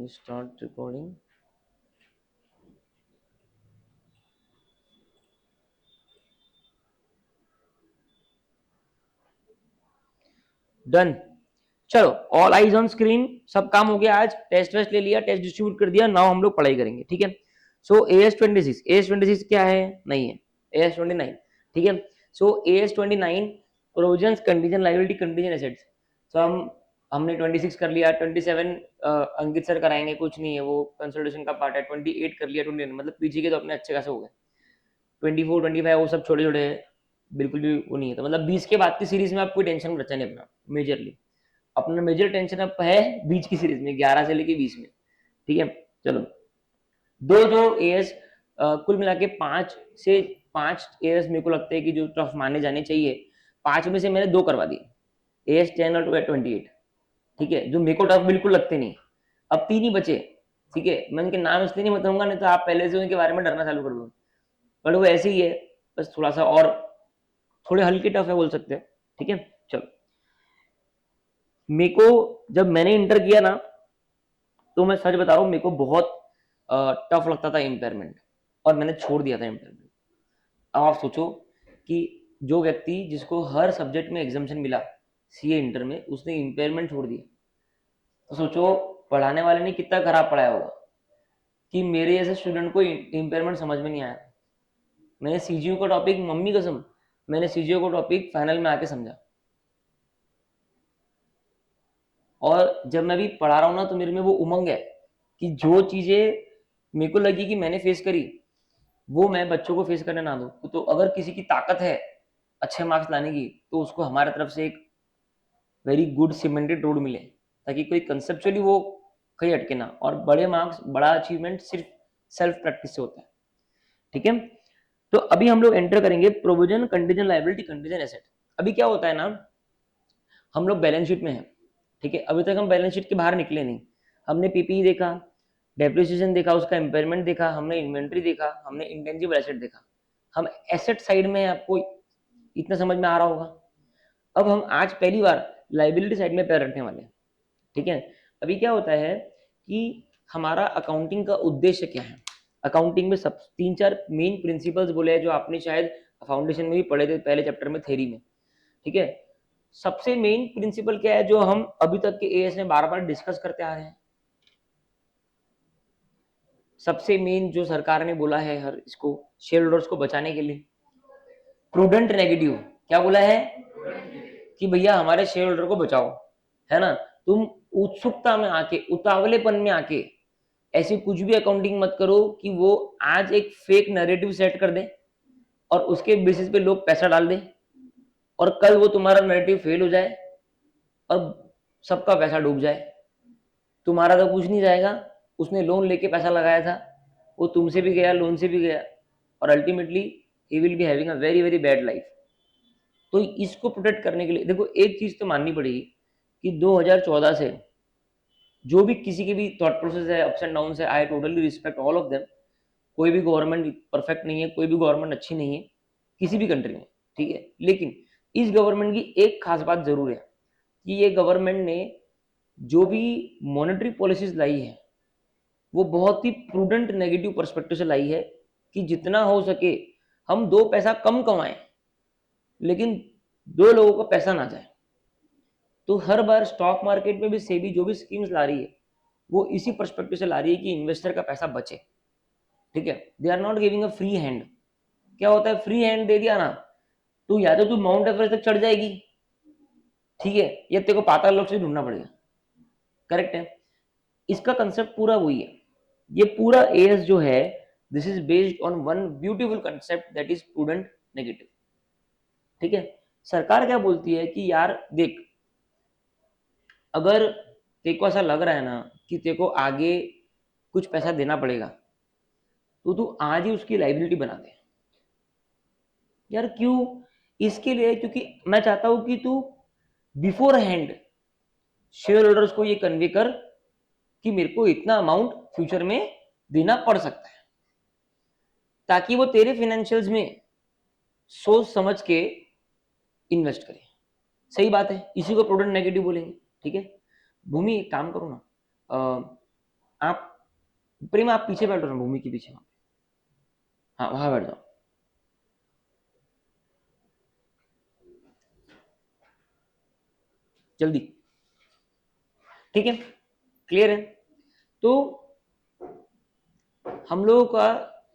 start recording. Done. चलो, all eyes on screen, सब काम हो गया। आज टेस्ट वेस्ट ले लिया, टेस्ट डिस्ट्रीब्यूट कर दिया। नाउ हम लोग पढ़ाई करेंगे, ठीक है। सो AS26 क्या है? नहीं है, AS29, ठीक है। So AS29 provisions condition liability condition assets. So हमने 26 कर लिया, 27 अंकित सर कराएंगे, कुछ नहीं है, वो कंसल्टेशन का पार्ट है। 28 कर लिया, 29 मतलब पीछे के तो अपने अच्छे खासे हो गए। 24 25 वो सब छोटे छोटे हैं, बिल्कुल भी वो नहीं है। तो मतलब 20 के बाद की सीरीज में आप कोई टेंशन बचा नहीं अपना। मेजरली अपना मेजर टेंशन अब है बीच की सीरीज में, 11 से लेके 20 में, ठीक है। चलो, दो जो एएस कुल मिला के 5 एएस मेरे को लगता है कि जो टफ माने जाने चाहिए, 5 में से मैंने 2 करवा दिए, AS10 और 28, ठीक है, जो मेरे को टफ बिल्कुल लगते नहीं। अब 3 ही बचे, ठीक है। मैं उनके नाम इसलिए नहीं बताऊंगा, नहीं तो आप पहले से उनके बारे में डरना चालू कर दो। बट वो ऐसे ही है, बस थोड़ा सा और थोड़े हल्के टफ है बोल सकते हैं, ठीक है। चलो, मेरे को जब मैंने इंटर किया ना, तो मैं सच बता रहा हूँ, मेरे को बहुत टफ लगता था इम्पेयरमेंट, और मैंने छोड़ दिया था इम्पेयरमेंट। अब आप सोचो कि जो व्यक्ति जिसको हर सब्जेक्ट में एग्जामेशन मिला सीए इंटर में, उसने इम्पेयरमेंट छोड़ दिया, तो सोचो पढ़ाने वाले ने कितना खराब पढ़ाया होगा कि मेरे जैसे स्टूडेंट को इम्पेयरमेंट समझ में नहीं आया। मैंने सीजीयू का टॉपिक, मम्मी कसम, मैंने सीजीयू का टॉपिक फाइनल में आके समझा। और जब मैं भी पढ़ा रहा हूँ ना, तो मेरे में वो उमंग है कि जो चीजें मेरे को लगी कि मैंने फेस करी, वो मैं बच्चों को फेस करने ना दूं। तो अगर किसी की ताकत है अच्छे मार्क्स लाने की, तो उसको हमारे तरफ से एक वेरी गुड सीमेंटेड रोड मिले, ताकि कोई कंसेप्चुअली वो कहीं अटके ना। और बड़े मार्क्स, बड़ा अचीवमेंट सिर्फ सेल्फ प्रैक्टिस से होता है, ठीक है। तो अभी हम लोग एंटर करेंगे provision contingent liability contingent asset. अभी क्या होता है ना, हम लोग बैलेंस शीट में हैं, ठीक है। अभी तक हम बैलेंस शीट के बाहर निकले नहीं। हमने पीपीई देखा, डेप्रिसिएशन देखा, उसका इम्पेयरमेंट देखा, हमने इन्वेंट्री देखा, हमने इंटेंजिबल एसेट देखा। हम एसेट साइड में, आपको इतना समझ में आ रहा होगा। अब हम आज पहली बार लाइबिलिटी साइड में पैर रखने वाले हैं, ठीक है। अभी क्या होता है कि हमारा अकाउंटिंग का उद्देश्य क्या है। अकाउंटिंग में सब 3-4 मेन प्रिंसिपल्स बोले हैं, जो आपने शायद फाउंडेशन में भी पढ़े थे, पहले चैप्टर में, थ्योरी में, ठीक है। सबसे मेन प्रिंसिपल क्या है जो हम अभी तक के एएस में बार बार डिस्कस करते आ रहे हैं। सबसे मेन जो सरकार ने बोला है हर इसको शेयर होल्डर्स को बचाने के लिए, प्रूडेंट नेगेटिव, क्या बोला है कि भैया हमारे शेयर होल्डर को बचाओ, है ना। तुम उत्सुकता में आके, उतावलेपन में आके ऐसी कुछ भी अकाउंटिंग मत करो कि वो आज एक फेक नैरेटिव सेट कर दे और उसके बेसिस पे लोग पैसा डाल दें, और कल वो तुम्हारा नैरेटिव फेल हो जाए और सबका पैसा डूब जाए। तुम्हारा तो कुछ नहीं जाएगा, उसने लोन लेके पैसा लगाया था, वो तुमसे भी गया, लोन से भी गया, और ultimately he will be having a very very bad life. तो इसको प्रोटेक्ट करने के लिए देखो, एक चीज तो माननी पड़ेगी कि 2014 से जो भी किसी की भी थॉट प्रोसेस है, अप्स एंड डाउन है, I totally respect all of them. कोई भी गवर्नमेंट परफेक्ट नहीं है, कोई भी गवर्नमेंट अच्छी नहीं है किसी भी कंट्री में, ठीक है। लेकिन इस गवर्नमेंट की एक खास बात जरूर है कि ये गवर्नमेंट ने जो भी मॉनेटरी पॉलिसीज लाई है, वो बहुत ही प्रूडेंट नेगेटिव पर्सपेक्टिव से लाई है कि जितना हो सके हम 2 पैसा कम कमाएं, लेकिन 2 लोगों का पैसा ना जाए। तो हर बार स्टॉक मार्केट में भी सेबी जो भी स्कीम्स ला रही है, वो इसी पर्सपेक्टिव से ला रही है कि इन्वेस्टर का पैसा बचे, ठीक है। They are not giving a free hand. क्या होता है, फ्री हैंड दे दिया ना, तो या तो तू माउंट एवरेस्ट तक चढ़ जाएगी, ठीक है, या तेरे को पाताल लोक से ढूंढना पड़ेगा, करेक्ट है। इसका कंसेप्ट पूरा वही है। ये पूरा एएस जो है, this is based on one beautiful concept, that is prudent negative, ठीक है। सरकार क्या बोलती है कि यार देख, अगर तेरे को ऐसा लग रहा है ना कि तेरे को आगे कुछ पैसा देना पड़ेगा, तो तू आज ही उसकी लाइबिलिटी बना दे। यार क्यों? इसके लिए क्योंकि मैं चाहता हूं कि तू बिफोर हैंड शेयर होल्डर्स को ये कन्वे कर कि मेरे को इतना अमाउंट फ्यूचर में देना पड़ सकता है, ताकि वो तेरे फाइनेंशियल्स में सोच समझ के इन्वेस्ट करे। सही बात है, इसी को प्रूडेंट नेगेटिव बोलेंगे, ठीक है। भूमि, एक काम करो ना, आप प्रेम आप पीछे बैठो ना, भूमि के पीछे, वहां पे, हाँ वहां बैठ जाओ। जल्दी, ठीक है, क्लियर है। तो हम लोगों का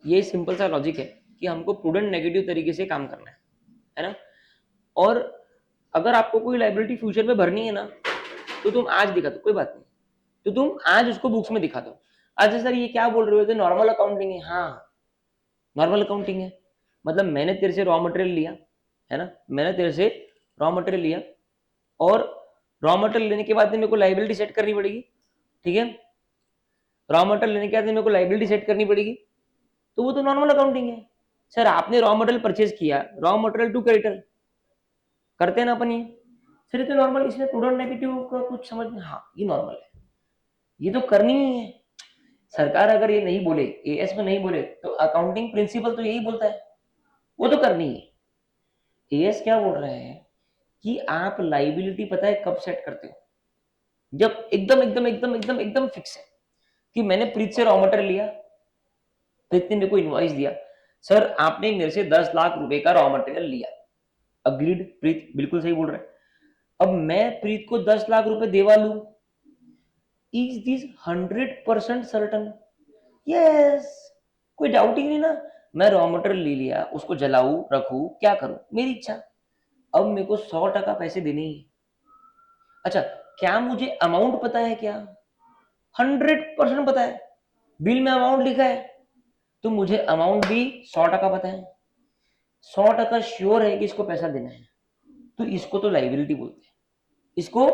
ये सिंपल सा लॉजिक है कि हमको प्रूडेंट नेगेटिव तरीके से काम करना है ना। और अगर आपको कोई लाइबिलिटी फ्यूचर में भरनी है ना, तो तुम आज दिखा दो, कोई बात नहीं, तो तुम आज उसको बुक्स में दिखा दो। अच्छा सर ये क्या बोल रहे हो, तो नॉर्मल अकाउंटिंग है। हाँ नॉर्मल अकाउंटिंग है, मतलब मैंने तेरे से रॉ मटेरियल लिया है ना, मैंने तेरे से रॉ मटेरियल लिया, और रॉ मटेरियल लेने के बाद मेरे को लाइबिलिटी सेट करनी पड़ेगी, ठीक है। रॉ मटेरियल लेने के बाद मेरे को लाइबिलिटी सेट करनी पड़ेगी, तो वो तो नॉर्मल अकाउंटिंग है। सर आपने रॉ मटेरियल परचेज किया, रॉ मटेरियल टू क्रेडिटर करते हैं ना अपन ये, सर ये तो नॉर्मल, इसमें प्रूडेंट नेगेटिव का कुछ समझ में, हाँ ये नॉर्मल है, ये तो करनी ही है। सरकार अगर ये नहीं बोले, एएस में नहीं बोले, तो अकाउंटिंग प्रिंसिपल तो यही बोलता है, वो तो करनी है। एएस क्या बोल रहा है कि आप लाइबिलिटी पता है कब सेट करते हो, जब एकदम एकदम एकदम एकदम एकदम फिक्स है कि मैंने प्रीत से रॉ मटेरियल लिया, प्रीत ने मेरे को इनवॉइस दिया, सर आपने मेरे से 10 लाख रुपए का रॉ मटेरियल लिया, अग्रीड, प्रीत बिल्कुल सही बोल रहा है। अब मैं प्रीत को 10 लाख रुपए देवा लू, इज दिस 100% सर्टन? यस, कोई डाउट ही नहीं ना। मैं रॉ मटेरियल ले लिया, उसको जलाऊ रखू क्या करूं, मेरी इच्छा। अब मेरे को 100% पैसे देने ही। अच्छा क्या मुझे अमाउंट पता है क्या? 100% पता है, बिल में अमाउंट लिखा है, तो मुझे अमाउंट भी 100% पता है, 100% श्योर है कि इसको पैसा देना है, तो इसको तो लाइबिलिटी बोलते हैं, इसको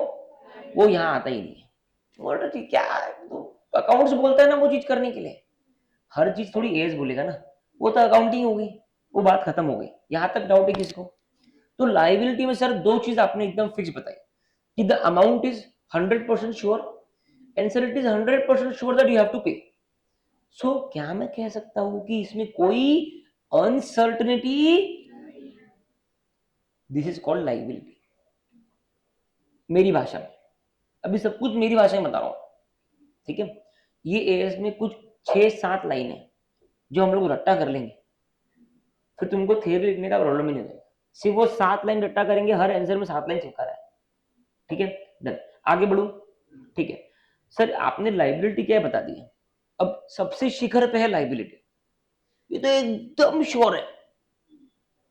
वो यहाँ आता ही नहीं है। बोल रहे क्या तो अकाउंट्स बोलता है ना वो चीज करने के लिए, हर चीज थोड़ी एज बोलेगा ना, वो तो अकाउंटिंग हो गई, वो बात खत्म हो गई, यहां तक डाउट है किसको? तो लाइबिलिटी में सर दो चीज आपने एकदम फिक्स बताई कि the amount is 100% sure and sir it is 100% sure that you have to pay. So क्या मैं कह सकता हूं कि इसमें कोई uncertainty, this is called liability, मेरी भाषा में, अभी सब कुछ मेरी भाषा में बता रहा हूं, ठीक है। ये एएस में कुछ 6-7 लाइन है जो हम लोग रट्टा कर लेंगे, फिर तुमको थियरी लिखने का प्रॉब्लम ही नहीं होगा, सिर्फ वो 7 लाइन रट्टा करेंगे, हर आंसर में 7 लाइन चिपका रहा है, ठीक है। डन, आगे बढ़ू, ठीक है। सर आपने लाइबिलिटी क्या बता दी है, अब सबसे शिखर पे है लाइबिलिटी, ये तो एकदम श्योर है,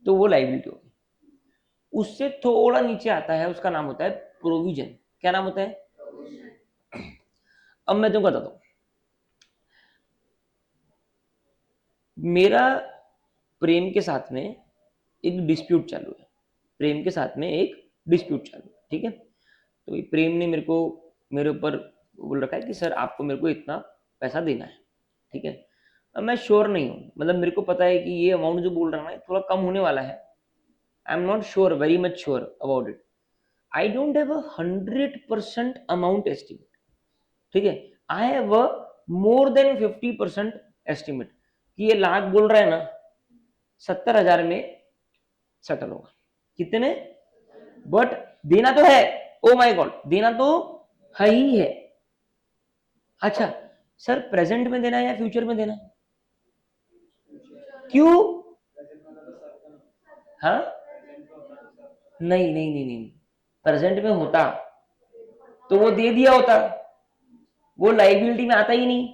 तो वो लाइबिलिटी होगी। उससे थोड़ा नीचे आता है, उसका नाम होता है प्रोविजन। क्या नाम होता है? अब मैं तुमको बताता हूं, मेरा प्रेम के साथ में एक डिस्प्यूट चालू है, प्रेम के साथ में एक डिस्प्यूट चालू है, ठीक है। तो प्रेम ने मेरे को, मेरे ऊपर बोल रखा है कि सर आपको मेरे को इतना पैसा देना है, ठीक है। अब मैं श्योर नहीं हूँ, मतलब मेरे को पता है कि ये अमाउंट जो बोल रहा है थोड़ा कम होने वाला है, I am not sure, very much sure about it, I don't have 100% amount estimate, ठीक है। I have a more than 50% estimate कि ये लाख बोल रहा है ना, 70,000 में सेटल होगा, कितने में? बट देना तो है, ओ माय गॉड, देना तो है ही है। अच्छा सर प्रेजेंट में देना है या फ्यूचर में देना है? क्यों? हाँ नहीं नहीं नहीं नहीं, प्रेजेंट में होता तो वो दे दिया होता, वो लाइबिलिटी में आता ही नहीं।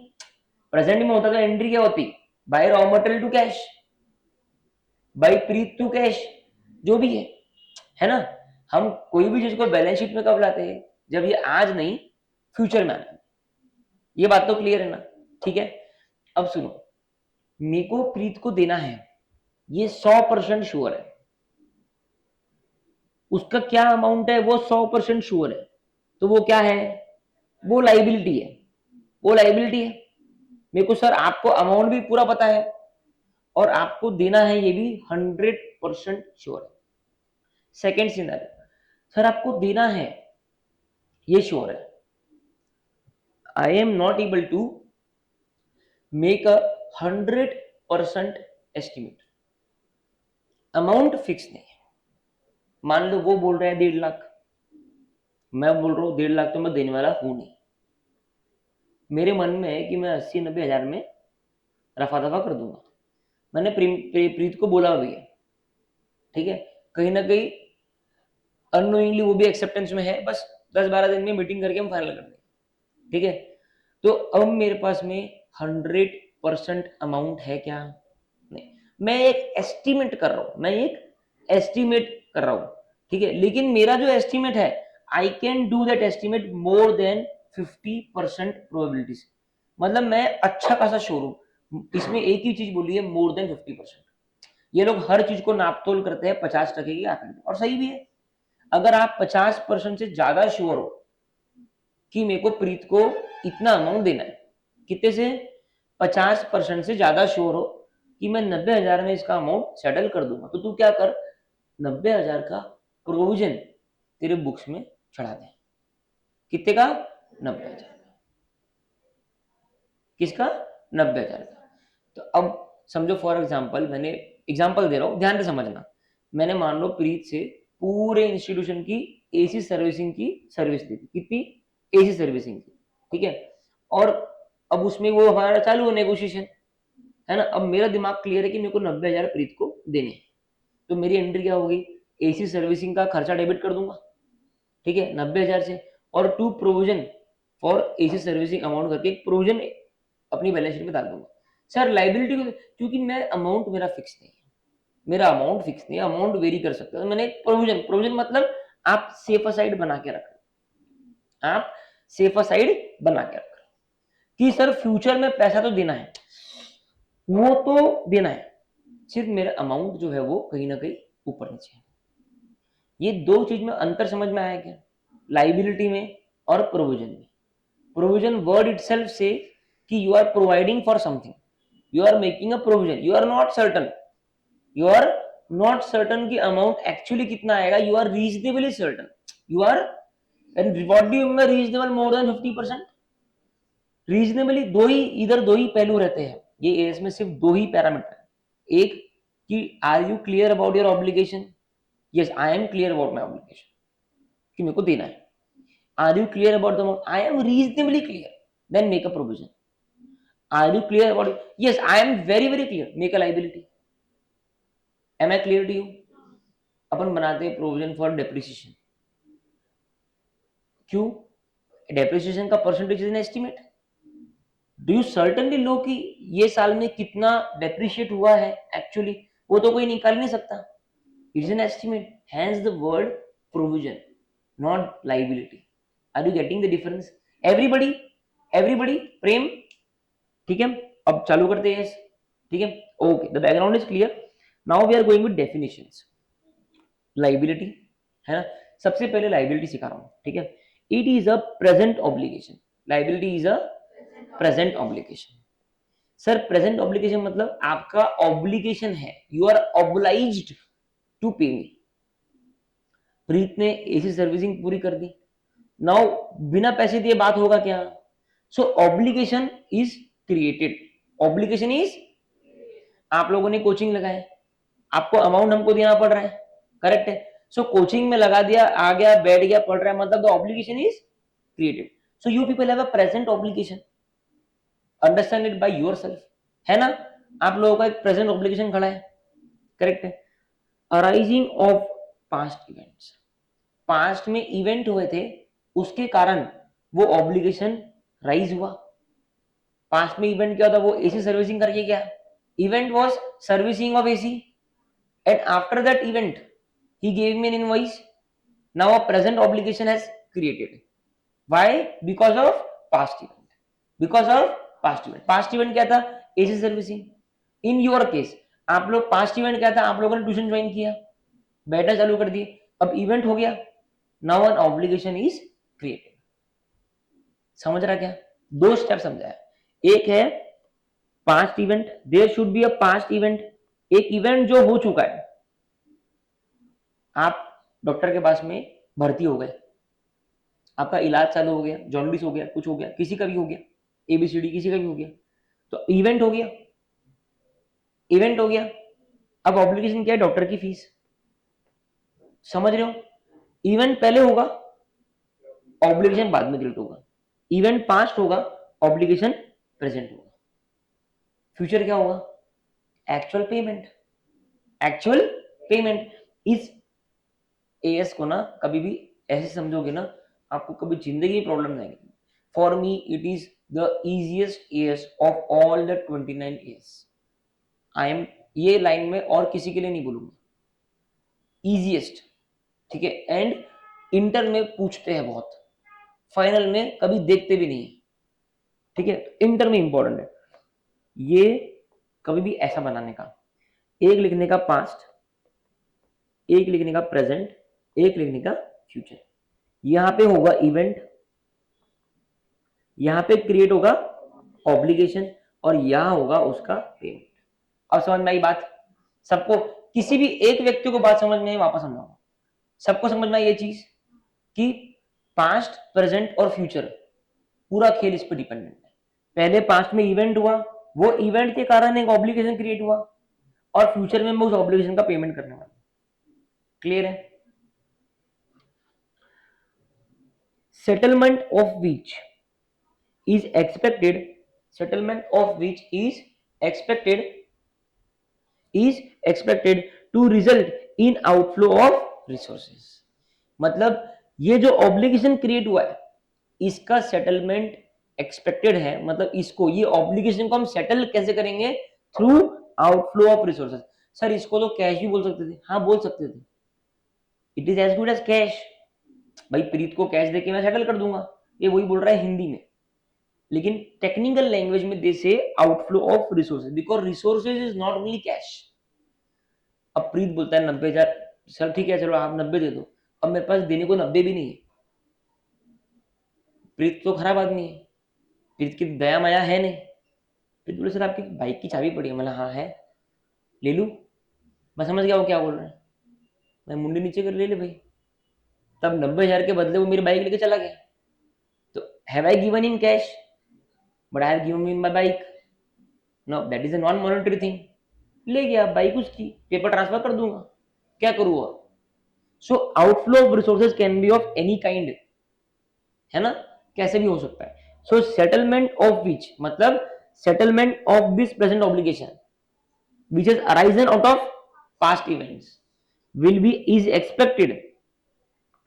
प्रेजेंट में होता तो एंट्री क्या होती, by raw material to cash, by Preet to cash, जो भी है ना। हम कोई भी चीज को बैलेंस शीट में कब लाते हैं, जब ये आज नहीं फ्यूचर में आना, ये बात तो क्लियर है ना, ठीक है। अब सुनो, मेरे को प्रीत को देना है, ये 100% श्योर है, उसका क्या अमाउंट है वो 100% श्योर है, तो वो क्या है, वो लाइबिलिटी है, वो लाइबिलिटी है। मेरे को सर आपको अमाउंट भी पूरा पता है और आपको देना है ये भी 100% श्योर है। सेकेंड सिनेरियो, सर आपको देना है ये श्योर है, I am not able to make a 100% estimate, amount fix नहीं है। मान लो वो बोल रहा है 1.5 लाख, मैं बोल रहा हूं 1.5 लाख तो मैं देने वाला हूं नहीं, मेरे मन में है कि मैं 80-90 हजार में रफा दफा कर दूंगा। मैंने प्रीत को बोला भी है, ठीक है, कहीं ना कहीं अननोइंगली वो भी एक्सेप्टेंस में है, बस 10-12 दिन में मीटिंग करके हम फाइनल कर देंगे, ठीक है। तो अब मेरे पास में 100% अमाउंट है क्या? नहीं, मैं एक एस्टिमेट कर रहा हूं, मैं एक एस्टिमेट कर रहा हूं, ठीक है। लेकिन मेरा जो एस्टिमेट है, I can do that estimate more than 50% probabilities. मतलब मैं अच्छा खासा श्योर हूं। इसमें एक ही चीज बोली है, मोर देन 50%। ये लोग हर चीज को नापतोल करते हैं 50% की आंकड़े, और सही भी है। अगर आप 50% से ज्यादा श्योर हो कि मेरे को प्रीत को इतना अमाउंट देना है, कितने से 50% से ज्यादा श्योर हो कि मैं 90,000 में इसका अमाउंट सेटल कर दूंगा, तो तू क्या कर, 90,000 का प्रोविजन तेरे बुक्स में चढ़ा दे। कितने का? 90,000। किसका? 90,000 का। तो अब समझो फॉर एग्जाम्पल, मैंने एग्जाम्पल दे रहा हूं, ध्यान से समझना। मैंने मान लो प्रीत से पूरे इंस्टीट्यूशन की एसी सर्विसिंग की सर्विस दी थी। कितनी? एसी सर्विसिंग की, ठीक है। और अब उसमें वो हमारा चालू है नेगोशिएशन, है ना। अब मेरा दिमाग क्लियर है कि मेरे को 90,000 प्रीत को देने हैं, तो मेरी एंट्री क्या होगी, एसी सर्विसिंग का खर्चा डेबिट कर दूंगा, ठीक है, 90,000 से, और to provision for AC servicing amount करके प्रोविजन अपनी बैलेंस शीट में डाल दूंगा। सर लाइबिलिटी को, क्योंकि मैं अमाउंट मेरा फिक्स नहीं है, मेरा अमाउंट फिक्स नहीं है, अमाउंट वेरी कर सकता है, तो मैंने प्रोविजन, प्रोविजन मतलब आप सेफ असाइड बना के रख, आप सेफ असाइड बना के रख कि सर फ्यूचर में पैसा तो देना है, वो तो देना है, सिर्फ मेरा अमाउंट जो है वो कहीं ना कहीं ऊपर नीचे है। ये दो चीज में अंतर समझ में आया क्या? लाइबिलिटी में और प्रोविजन में। प्रोविजन वर्ड इटसेल्फ से कि you are providing for something, you are making a provision, you are not certain, you are not certain कि अमाउंट एक्चुअली कितना आएगा, you are reasonably certain, you are, and what do you mean reasonable more than 50%? Reasonably दो ही, इधर दो ही पहलू रहते हैं, ये एएस में सिर्फ दो ही पैरामीटर है। एक कि are you clear about your obligation, yes I am clear about my obligation कि मेरे को देना है। Are you clear about the amount, I am reasonably clear, then make a provision. Are you clear about, yes I am very very clear, make a liability. Am I clear to you? अपन बनाते हैं provision for depreciation. क्यों? Depreciation का percentage is an estimate. Do you certainly no कि ये साल में कितना डेप्रिशिएट हुआ है एक्चुअली, वो तो कोई निकाल नहीं सकता, it is an estimate, hence the word provision, not liability. Are you getting the difference? Everybody, everybody, Prem, ठीक है। अब चालू करते हैं, ठीक है, okay, the background is clear. Now we are going with definitions. Liability, है ना, सबसे पहले लाइबिलिटी सिखा रहा हूं, ठीक है। It is a present obligation, liability is a present obligation. Sir present obligation मतलब आपका ऑब्लिगेशन है, यू आर ऑब्लाइज्ड टू पे मी। प्रीत ने एसी सर्विसिंग पूरी कर दी, नाउ बिना पैसे दिए बात होगा क्या? So obligation is created, obligation is, आप लोगों ने कोचिंग लगाए, आपको अमाउंट हमको देना पड़ रहा है, करेक्ट है। सो कोचिंग में लगा दिया, आ गया, बैठ गया, पढ़ रहा है, मतलब the obligation is created. So you people have a present obligation, understand it by yourself, है ना। आप लोगों का एक प्रेजेंट ऑब्लिगेशन खड़ा है, करेक्ट है। Arising of past events, past में इवेंट हुए थे, उसके कारण वो ऑब्लिगेशन राइज हुआ। पास्ट में इवेंट क्या था, वो एसी सर्विसिंग करके गया, event was servicing of AC, and after that event he gave me N invoice, now a present obligation has created, why? Because of past event, because of past event. Past event क्या था? AC servicing. In your case आप लोग past event क्या था, आप लोगों ने tuition join किया, बैठना चालू कर दिए, अब इवेंट हो गया, now an obligation is created. समझ रहा क्या? दो स्टेप समझाया, एक है past event, there should be a past event, एक इवेंट जो हो चुका है। आप डॉक्टर के पास में भर्ती हो गए, आपका इलाज चालू हो गया, जॉन्डिस हो गया, कुछ हो गया, किसी का भी हो गया, एबीसीडी किसी का भी हो गया, तो इवेंट हो गया, इवेंट हो गया। अब ऑब्लिगेशन क्या है? डॉक्टर की फीस। समझ रहे हो? इवेंट पहले होगा, ऑब्लिगेशन बाद में क्रिएट होगा। इवेंट पास्ट होगा, ऑब्लिगेशन प्रेजेंट होगा, फ्यूचर क्या होगा, एक्चुअल पेमेंट। एक्चुअल पेमेंट इस एएस को ना कभी भी ऐसे समझोगे ना, आपको कभी जिंदगी में प्रॉब्लम नहीं आएगी। For me it is the easiest as of all the 29 as. I am, ये लाइन में और किसी के लिए नहीं बोलूंगा, इजिएस्ट, ठीक है। एंड इंटर में पूछते हैं बहुत, फाइनल में कभी देखते भी नहीं है, ठीक है। इंटर में इंपॉर्टेंट है ये, कभी भी ऐसा बनाने का, एक लिखने का पास्ट, एक लिखने का प्रेजेंट, एक लिखने का फ्यूचर। यहां पे होगा इवेंट, यहां पे क्रिएट होगा ऑब्लिगेशन, और यहां होगा उसका पेमेंट। अब समझ में आई बात सबको? किसी भी एक व्यक्ति को बात समझ में आई, वापस समझाऊंगा। सबको समझ में आई ये चीज कि पास्ट, प्रेजेंट और फ्यूचर, पूरा खेल इस पर डिपेंडेंट है। पहले पास्ट में इवेंट हुआ, वो इवेंट के कारण एक ऑब्लिगेशन क्रिएट हुआ, और फ्यूचर में मैं उस ऑब्लिगेशन का पेमेंट करने वाला। क्लियर है? Settlement of which is expected, settlement of which is expected to result in outflow of resources। मतलब ये जो ऑब्लिगेशन क्रिएट हुआ है इसका सेटलमेंट एक्सपेक्टेड है, मतलब इसको, ये ऑब्लिगेशन को हम सेटल कैसे करेंगे, through outflow of resources. Sir इसको तो कैश भी बोल सकते थे, हाँ बोल सकते थे, it is as good as cash. भाई प्रीत को कैश देके मैं सेटल कर दूंगा, ये वही बोल रहा है हिंदी में, लेकिन टेक्निकल लैंग्वेज में दे से outflow of resources, because resources is not only cash. अब प्रीत बोलता है 90,000, सर ठीक है चलो आप 90 दे दो, अब मेरे पास देने को 90 भी नहीं है। प्रीत तो खराब आदमी है, प्रीत की दया माया है नहीं। प्रीत बोले सर आपकी बाइक की चाबी पड़ी है, मैंने हाँ है, ले लू। मैं समझ गया वो क्या बोल रहे हैं, मैं मुंडी नीचे कर ले ले भाई। तब 90,000 के बदले वो मेरी बाइक लेके चला गया, तो have I given in cash, but I have given in my bike, know that is a non monetary thing. ले गया बाइक उसकी, पेपर ट्रांसफर कर दूंगा, क्या करूँ? So outflow of resources can be of any kind, है ना, कैसे भी हो सकता है। सो सेटलमेंट ऑफ विच, मतलब settlement of this present obligation which has arisen out of past events will be is expected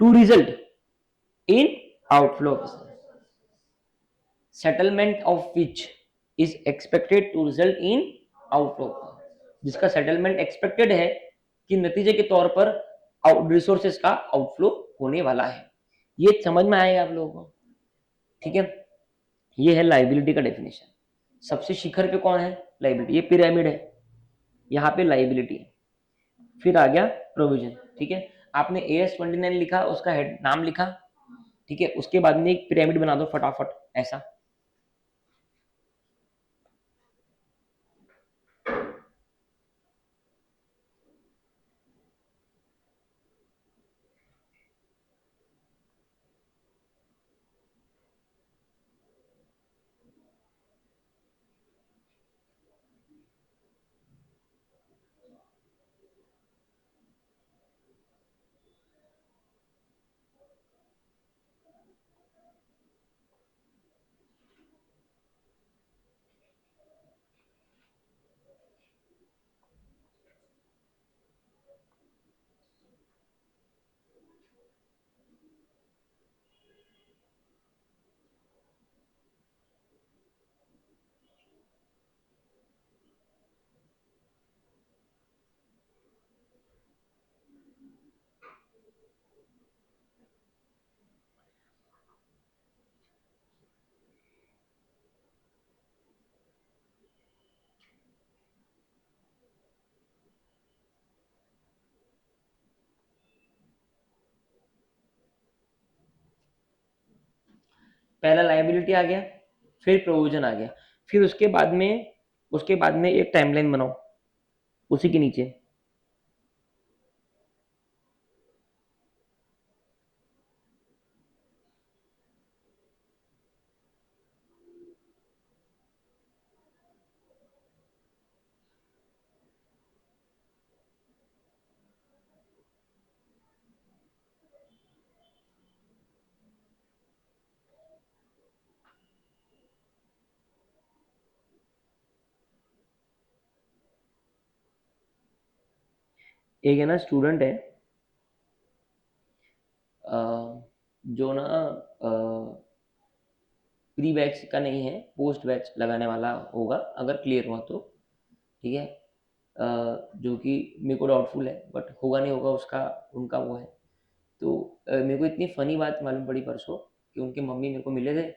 to result in outflow of settlement of which is expected to result in outflow, जिसका settlement expected है कि नतीजे के तौर पर resources का outflow होने वाला है। ये समझ में आएगा आप लोगों को? ठीक है, ये है लाइबिलिटी का डेफिनेशन। सबसे शिखर पे कौन है? लाइबिलिटी। ये पिरामिड है, यहाँ पे लाइबिलिटी है, फिर आ गया प्रोविजन। ठीक है, आपने AS29 लिखा, उसका हेड नाम लिखा, ठीक है, उसके बाद में एक पिरामिड बना दो फटाफट ऐसा। पहला लाइबिलिटी आ गया, फिर प्रोविजन आ गया, फिर उसके बाद में एक टाइमलाइन बनाओ उसी के नीचे। एक है ना स्टूडेंट है जो ना प्री बैच का नहीं है, पोस्ट बैच लगाने वाला होगा अगर क्लियर हुआ तो, ठीक है। जो कि मेरे को डाउटफुल है, बट होगा नहीं होगा उसका उनका वो है। तो मेरे को इतनी फनी बात मालूम पड़ी परसों कि उनके मम्मी मेरे को मिले थे,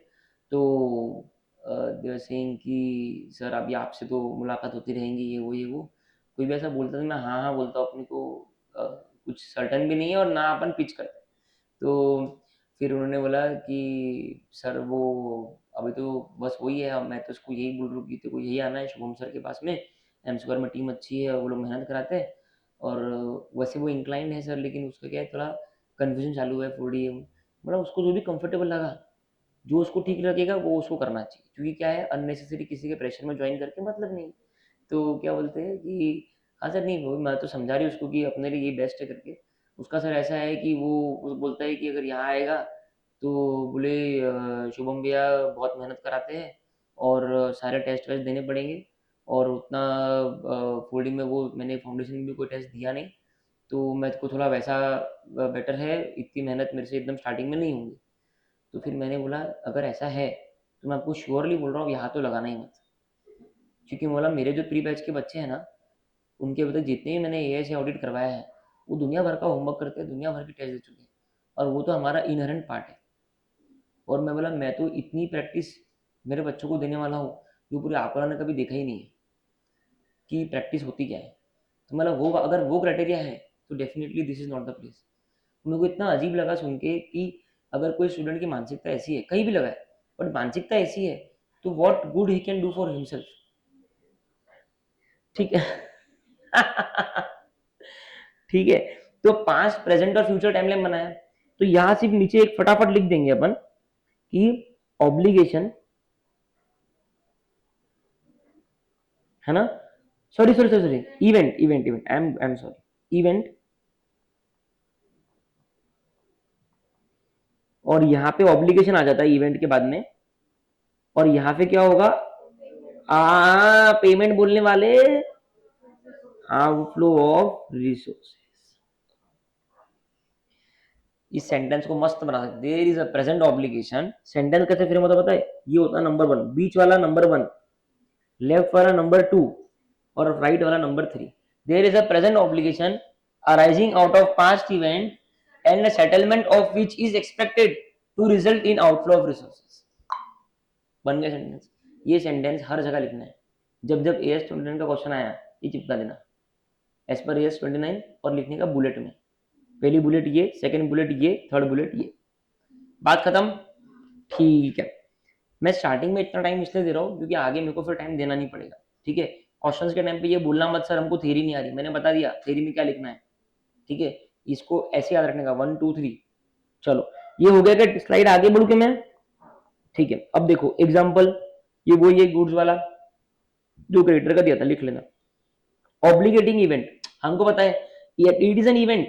तो दे वर सेइंग कि सर अभी आपसे तो मुलाकात होती रहेंगी, ये वो कोई भी ऐसा बोलता था मैं हाँ हाँ बोलता हूँ, अपनी को कुछ सर्टन भी नहीं है और ना अपन पिच करते। तो फिर उन्होंने बोला कि सर वो अभी तो बस वही है, मैं तो उसको यही बोल रहा हूँ कि तेरे को यही आना है शुभम सर के पास में, एम स्क्वायर में टीम अच्छी है, वो लोग मेहनत कराते हैं, और वैसे वो इंक्लाइंड है सर, लेकिन उसका क्या है थोड़ा कन्फ्यूजन चालू है 4D। मतलब उसको जो भी कंफर्टेबल लगा, जो उसको ठीक लगेगा वो उसको करना चाहिए, क्योंकि क्या है अननेसेसरी किसी के प्रेशर में ज्वाइन करके मतलब नहीं। तो क्या बोलते हैं कि हाँ सर, नहीं वो मैं तो समझा रही हूँ उसको कि अपने लिए ये बेस्ट है करके। उसका सर ऐसा है कि वो बोलता है कि अगर यहाँ आएगा तो बोले शुभम भैया बहुत मेहनत कराते हैं और सारे टेस्ट वेस्ट देने पड़ेंगे, और उतना फोल्डिंग में वो मैंने फाउंडेशन में भी कोई टेस्ट दिया नहीं, तो मेरे को थोड़ा वैसा बेटर है, इतनी मेहनत मेरे से एकदम स्टार्टिंग में नहीं होंगी। तो फिर मैंने बोला अगर ऐसा है तो मैं आपको श्योरली बोल रहा हूँ यहाँ तो लगाना ही मत, क्योंकि बोला मेरे जो प्री बैच के बच्चे हैं ना, उनके अभी तक जितने भी मैंने एएस या ऑडिट करवाया है, वो दुनिया भर का होमवर्क करते हैं, दुनिया भर की टेस्ट दे चुके हैं, और वो तो हमारा इनहेरेंट पार्ट है। और मैं बोला मैं तो इतनी प्रैक्टिस मेरे बच्चों को देने वाला हूँ जो पूरे आकलन ने कभी देखा ही नहीं है कि प्रैक्टिस होती क्या है। तो मतलब वो अगर वो क्राइटेरिया है तो definitely this is not the place. मेरे को इतना अजीब लगा सुन के कि अगर कोई स्टूडेंट की मानसिकता ऐसी है, कहीं भी लगा है, बट मानसिकता ऐसी है, तो what good he can do for himself. ठीक है। ठीक है। तो पास्ट प्रेजेंट और फ्यूचर टाइमलाइन बनाया, तो यहां सिर्फ नीचे एक फटाफट लिख देंगे अपन कि ऑब्लिगेशन है ना, sorry sorry sorry sorry, event event event, I am sorry, event, और यहाँ पे ऑब्लिगेशन आ जाता है इवेंट के बाद में, और यहाँ पे क्या होगा, पेमेंट बोलने वाले, आउटफ्लो ऑफ रिसोर्सेस। इस सेंटेंस को मस्त बना सकते, there is a present obligation, sentence कैसे फिर मतलब पता है, ये होता है नंबर 1, बीच वाला नंबर 1, लेफ्ट वाला नंबर 2, और राइट वाला number 3। There is a present obligation arising out of past event and the settlement of which is expected to result in outflow of resources। बन गया सेंटेंस। ये सेंटेंस हर जगह लिखना है, जब जब एएस 29 का क्वेश्चन आया ये चिपका देना एज पर एएस 29, और लिखने का बुलेट में, पहली बुलेट ये, सेकंड बुलेट ये, थर्ड बुलेट ये, बात खत्म। ठीक है। मैं स्टार्टिंग में इतना टाइम इसलिए दे रहा हूँ क्योंकि आगे मेरे को फिर टाइम देना नहीं पड़ेगा, ठीक है। क्वेश्चंस के टाइम पे ये बोलना मत सर हमको थ्योरी नहीं आ रही, मैंने बता दिया थ्योरी में क्या लिखना है, ठीक है। इसको ऐसे याद रखने का 1 2 3। चलो ये हो गया, क्या स्लाइड आगे बढ़ू के मैं, ठीक है। अब देखो एग्जाम्पल, ये वो ये गुड्स वाला जो क्रेडिटर का दिया था, लिख लेना। ऑब्लिगेटिंग इवेंट हमको पता है, it is an event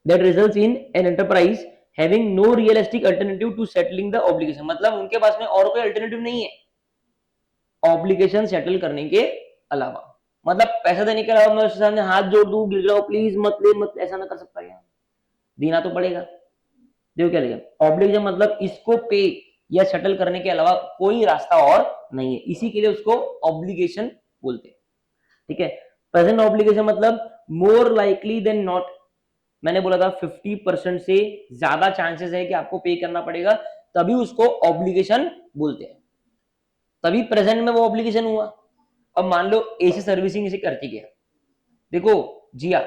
that results in an enterprise having no realistic alternative to settling the obligation, मतलब उनके पास में और कोई अल्टरनेटिव नहीं है ऑब्लिगेशन सेटल करने के अलावा। मतलब पैसा देने के अलावा मैं उसके सामने हाथ जोड़ दूं, गिर जाओ प्लीज मत ले मत, ऐसा ना कर सकता क्या, देना तो पड़ेगा। देखो क्या लिखा, ऑब्लिगेशन मतलब इसको पे या सेटल करने के अलावा कोई रास्ता और नहीं है, इसी के लिए उसको ऑब्लिगेशन बोलते हैं, ठीक है। प्रेजेंट ऑब्लिगेशन मतलब मोर लाइकली देन नॉट, मैंने बोला था 50% से ज्यादा चांसेस है कि आपको पे करना पड़ेगा, तभी उसको ऑब्लिगेशन बोलते हैं, तभी प्रेजेंट में वो ऑब्लिगेशन हुआ। अब मान लो एसी सर्विसिंग इसे करके गया, देखो जिया,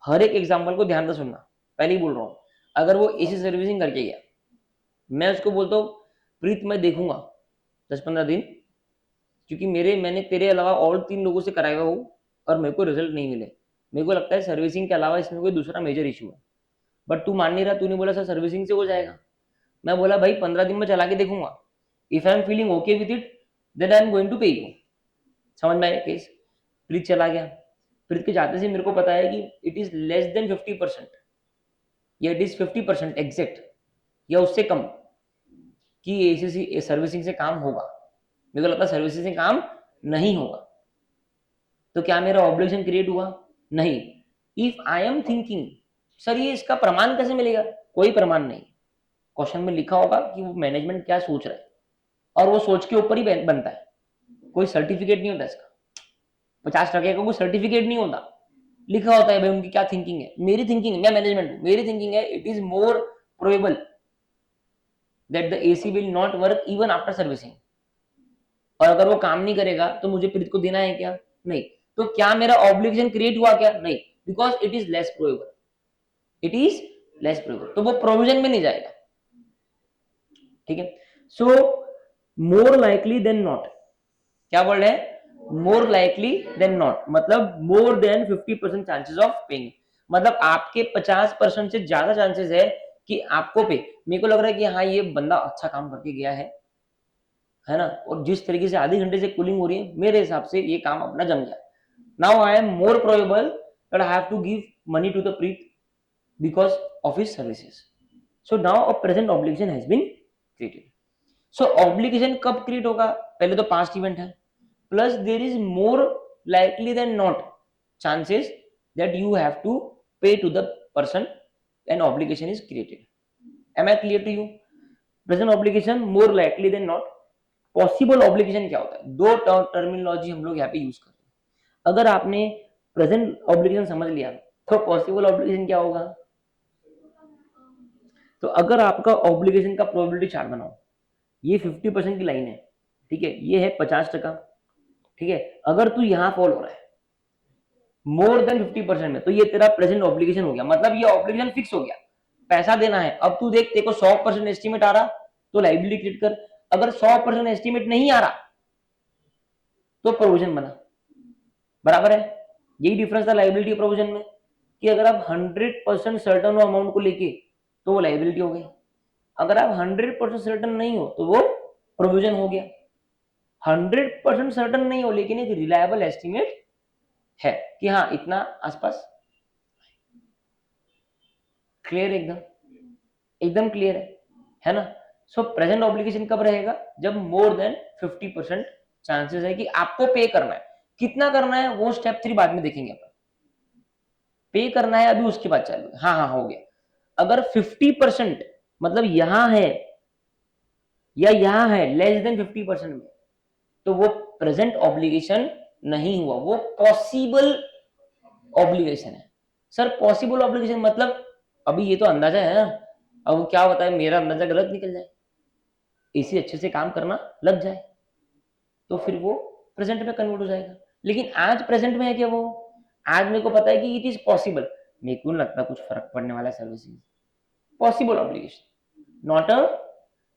हर एक एग्जांपल को ध्यान से सुनना, पहले ही बोल रहा हूं, अगर वो एसी सर्विसिंग करके गया, मैं उसको बोलता हूँ प्रीत मैं देखूंगा 10-15 दिन, क्योंकि मैंने तेरे अलावा और 3 लोगों से कराया हूँ और मेरे को रिजल्ट नहीं मिले, मेरे को लगता है सर्विसिंग के अलावा इसमें कोई दूसरा मेजर इशू है, बट तू मान नहीं रहा, तूने बोला सर सर्विसिंग से हो जाएगा। मैं बोला भाई 15 दिन में चला के देखूंगा, if I am feeling okay with it then I am going to pay you. समझ में आया केस। प्रीत चला गया, प्रीत के जाते से मेरे को पता है कि इट इज लेस देन 50% या इट इज 50% एग्जैक्ट या उससे कम कि एसीसी सर्विसिंग से काम होगा, मेरे को लगता है सर्विसिंग से काम नहीं होगा। तो क्या मेरा ऑब्लिगेशन क्रिएट हुआ? नहीं। If I am thinking, sir ये इसका प्रमाण कैसे मिलेगा? कोई प्रमाण नहीं, क्वेश्चन में लिखा होगा कि वो मैनेजमेंट क्या सोच रहा है और वो सोच के ऊपर ही बनता है, कोई सर्टिफिकेट नहीं होता इसका, 50% का कोई सर्टिफिकेट नहीं होता, लिखा होता है भाई उनकी क्या थिंकिंग है। मेरी थिंकिंग, मैं मैनेजमेंट हूं, मेरी थिंकिंग है it is more probable that the AC will not work even after servicing, और अगर वो काम नहीं करेगा तो मुझे प्रीत को देना है क्या? नहीं। तो क्या मेरा ऑब्लिगेशन क्रिएट हुआ क्या? नहीं, because it is less probable, it is less probable, तो वो प्रोविजन में नहीं जाएगा। ठीक है, सो मोर लाइकली देन नॉट, क्या वर्ड है? मोर लाइकली देन नॉट, मतलब मोर देन 50% चांसेस ऑफ पेइंग, मतलब आपके 50% से ज्यादा चांसेस है कि आपको पे। मेरे को लग रहा है कि हाँ ये बंदा अच्छा काम करके गया है ना, और जिस तरीके से आधे घंटे से कूलिंग हो रही है मेरे हिसाब से ये काम अपना जम गया। Now I am more probable that I have to give money to the Preet because of his services. So now a present obligation has been created. So obligation कब create होगा? पहले तो past event है, plus there is more likely than not chances that you have to pay to the person and obligation is created. Am I clear to you? Present obligation more likely than not. Possible obligation क्या होता है? दो terminology हम लोग यहाँ पे use करते हैं। अगर आपने प्रेजेंट ऑब्लिगेशन समझ लिया तो पॉसिबल ऑब्लिगेशन क्या होगा? तो अगर आपका ऑब्लिगेशन का प्रोबेबिलिटी चार्ट बनाओ, ये 50% की लाइन है, ठीक है, ये है 50%, ठीक है, अगर तू यहां फॉल हो रहा है मोर देन 50% में, तो ये तेरा प्रेजेंट ऑब्लिगेशन हो गया, मतलब ये ऑब्लिगेशन फिक्स हो गया, पैसा देना है। अब तू देख, तेरे को 100% एस्टिमेट आ रहा तो लाइबिलिटी क्रिएट कर, अगर 100% एस्टिमेट नहीं आ रहा तो प्रोविजन बना, बराबर है। यही डिफरेंस था लाइबिलिटी प्रोविजन में, कि अगर आप 100% सर्टन हो अमाउंट को लेके तो वो लाइबिलिटी हो गई, अगर आप 100% सर्टन नहीं हो तो वो प्रोविजन हो गया। 100% सर्टन नहीं हो लेकिन एक रिलायबल एस्टिमेट है कि हाँ इतना आसपास, क्लियर? एकदम एकदम क्लियर है ना? सो प्रेजेंट ऑब्लिगेशन कब रहेगा? जब मोर देन 50% चांसेस है कि आपको पे करना है। कितना करना है वो स्टेप 3 बाद में देखेंगे अपन, पे करना है अभी उसके बाद चालू। हाँ हाँ हो गया। अगर 50% मतलब यहां है या यहां है लेस देन 50% में, तो वो प्रेजेंट ऑब्लिगेशन नहीं हुआ, वो पॉसिबल ऑब्लिगेशन है। सर पॉसिबल ऑब्लिगेशन मतलब अभी ये तो अंदाजा है ना, अब क्या होता है मेरा अंदाजा गलत निकल जाए, इसी अच्छे से काम करना लग जाए तो फिर वो प्रेजेंट में कन्वर्ट हो जाएगा। लेकिन आज प्रेजेंट में है क्या वो? आज मेरे को पता है कि इट इज पॉसिबल, मेरे को नहीं लगता कुछ फर्क पड़ने वाला servicing, possible obligation not a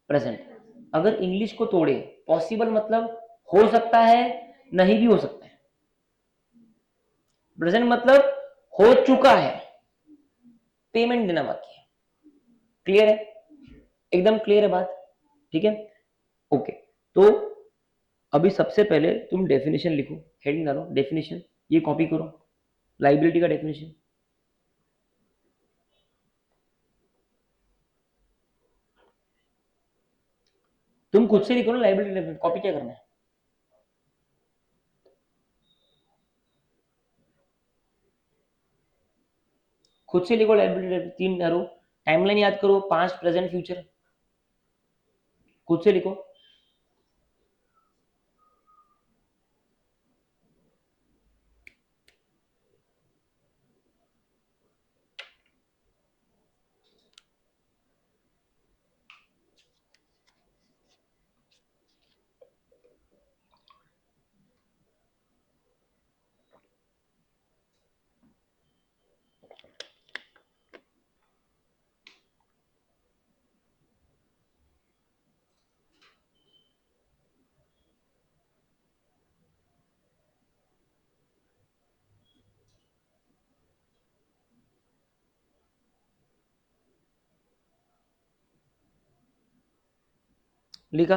present. अगर इंग्लिश को तोड़े, पॉसिबल मतलब हो सकता है, नहीं भी हो सकता है, प्रेजेंट मतलब हो चुका है, पेमेंट देना बाकी है। क्लियर है? एकदम क्लियर है बात? ठीक है, ओके। तो अभी सबसे पहले तुम डेफिनेशन लिखो, हेडिंग डालो डेफिनेशन, ये कॉपी करो, लाइबिलिटी का डेफिनेशन। तुम खुद से लिखो ना लाइबिलिटी डेफिनेशन, कॉपी क्या करना है? खुद से लिखो लाइबिलिटी, 3 करो, टाइमलाइन याद करो, पास्ट प्रेजेंट फ्यूचर, खुद से लिखो। लिखा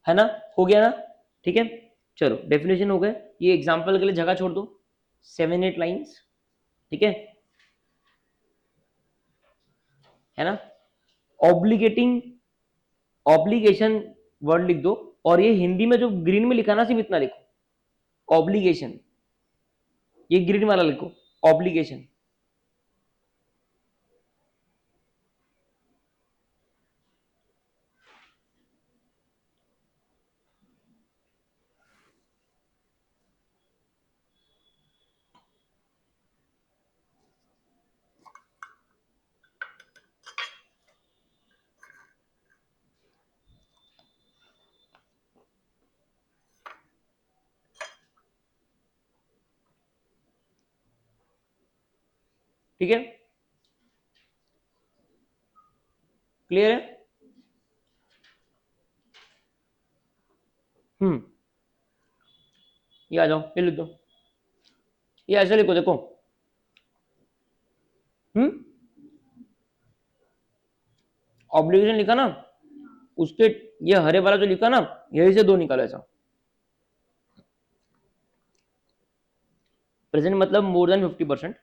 है ना? हो गया ना? ठीक है, चलो डेफिनेशन हो गए, ये एग्जांपल के लिए जगह छोड़ दो, 7-8 लाइंस, ठीक है ना? ऑब्लिगेटिंग, ऑब्लिगेशन वर्ड लिख दो, और ये हिंदी में जो ग्रीन में लिखा ना सिर्फ इतना लिखो, ऑब्लिगेशन, ये ग्रीन वाला लिखो, ऑब्लिगेशन। ठीक है, क्लियर है? ये आ जाओ, ये लिख दो, ये ऐसे लिखो, देखो। ऑब्लिगेशन लिखा ना, उसके ये हरे वाला जो लिखा ना, यही से दो निकालो ऐसा। प्रेजेंट मतलब मोर देन 50%।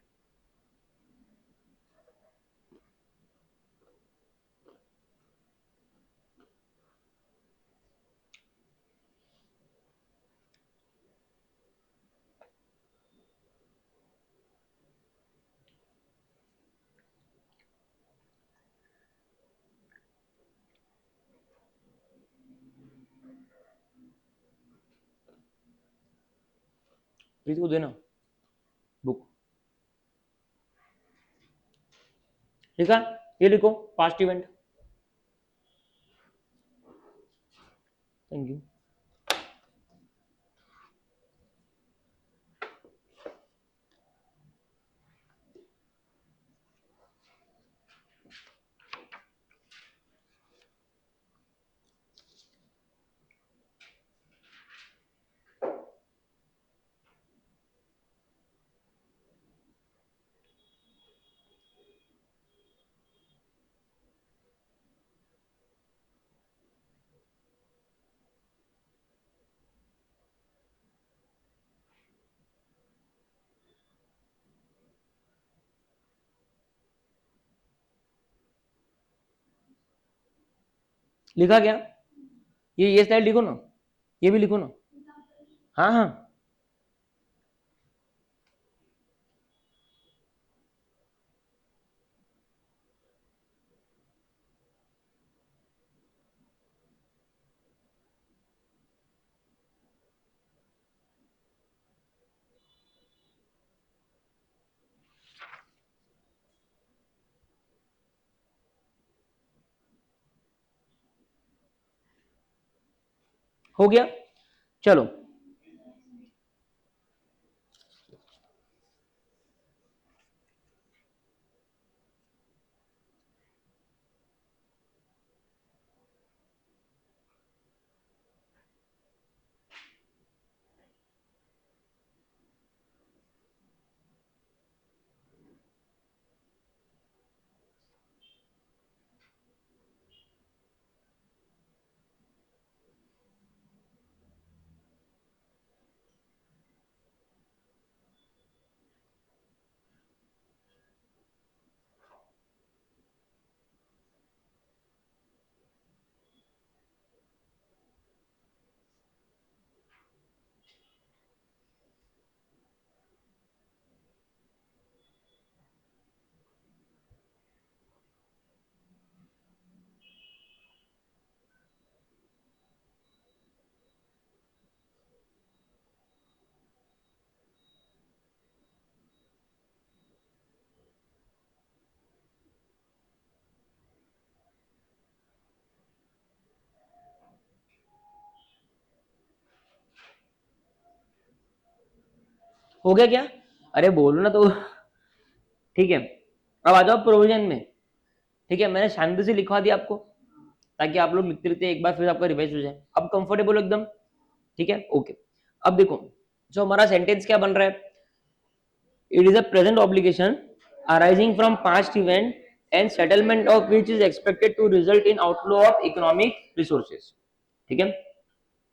प्रीति को देना बुक, ठीक है? ये लिखो पास्ट इवेंट। Thank you. लिखा क्या? ये स्लाइड लिखो ना, ये भी लिखो ना। हाँ हाँ, हो गया, चलो। हो गया क्या? अरे बोलो ना तो। ठीक है, अब आ जाओ प्रोविजन में। ठीक है, मैंने शांति से लिखवा दिया आपको, ताकि आप लोग लिखते रहते एक बार फिर आपका रिवाइज हो जाए। अब कंफर्टेबल एकदम, ठीक है? ओके। अब देखो, जो हमारा सेंटेंस क्या बन रहा है, it is a present obligation arising from past event and settlement of which is expected to result in outflow of economic resources. ठीक है,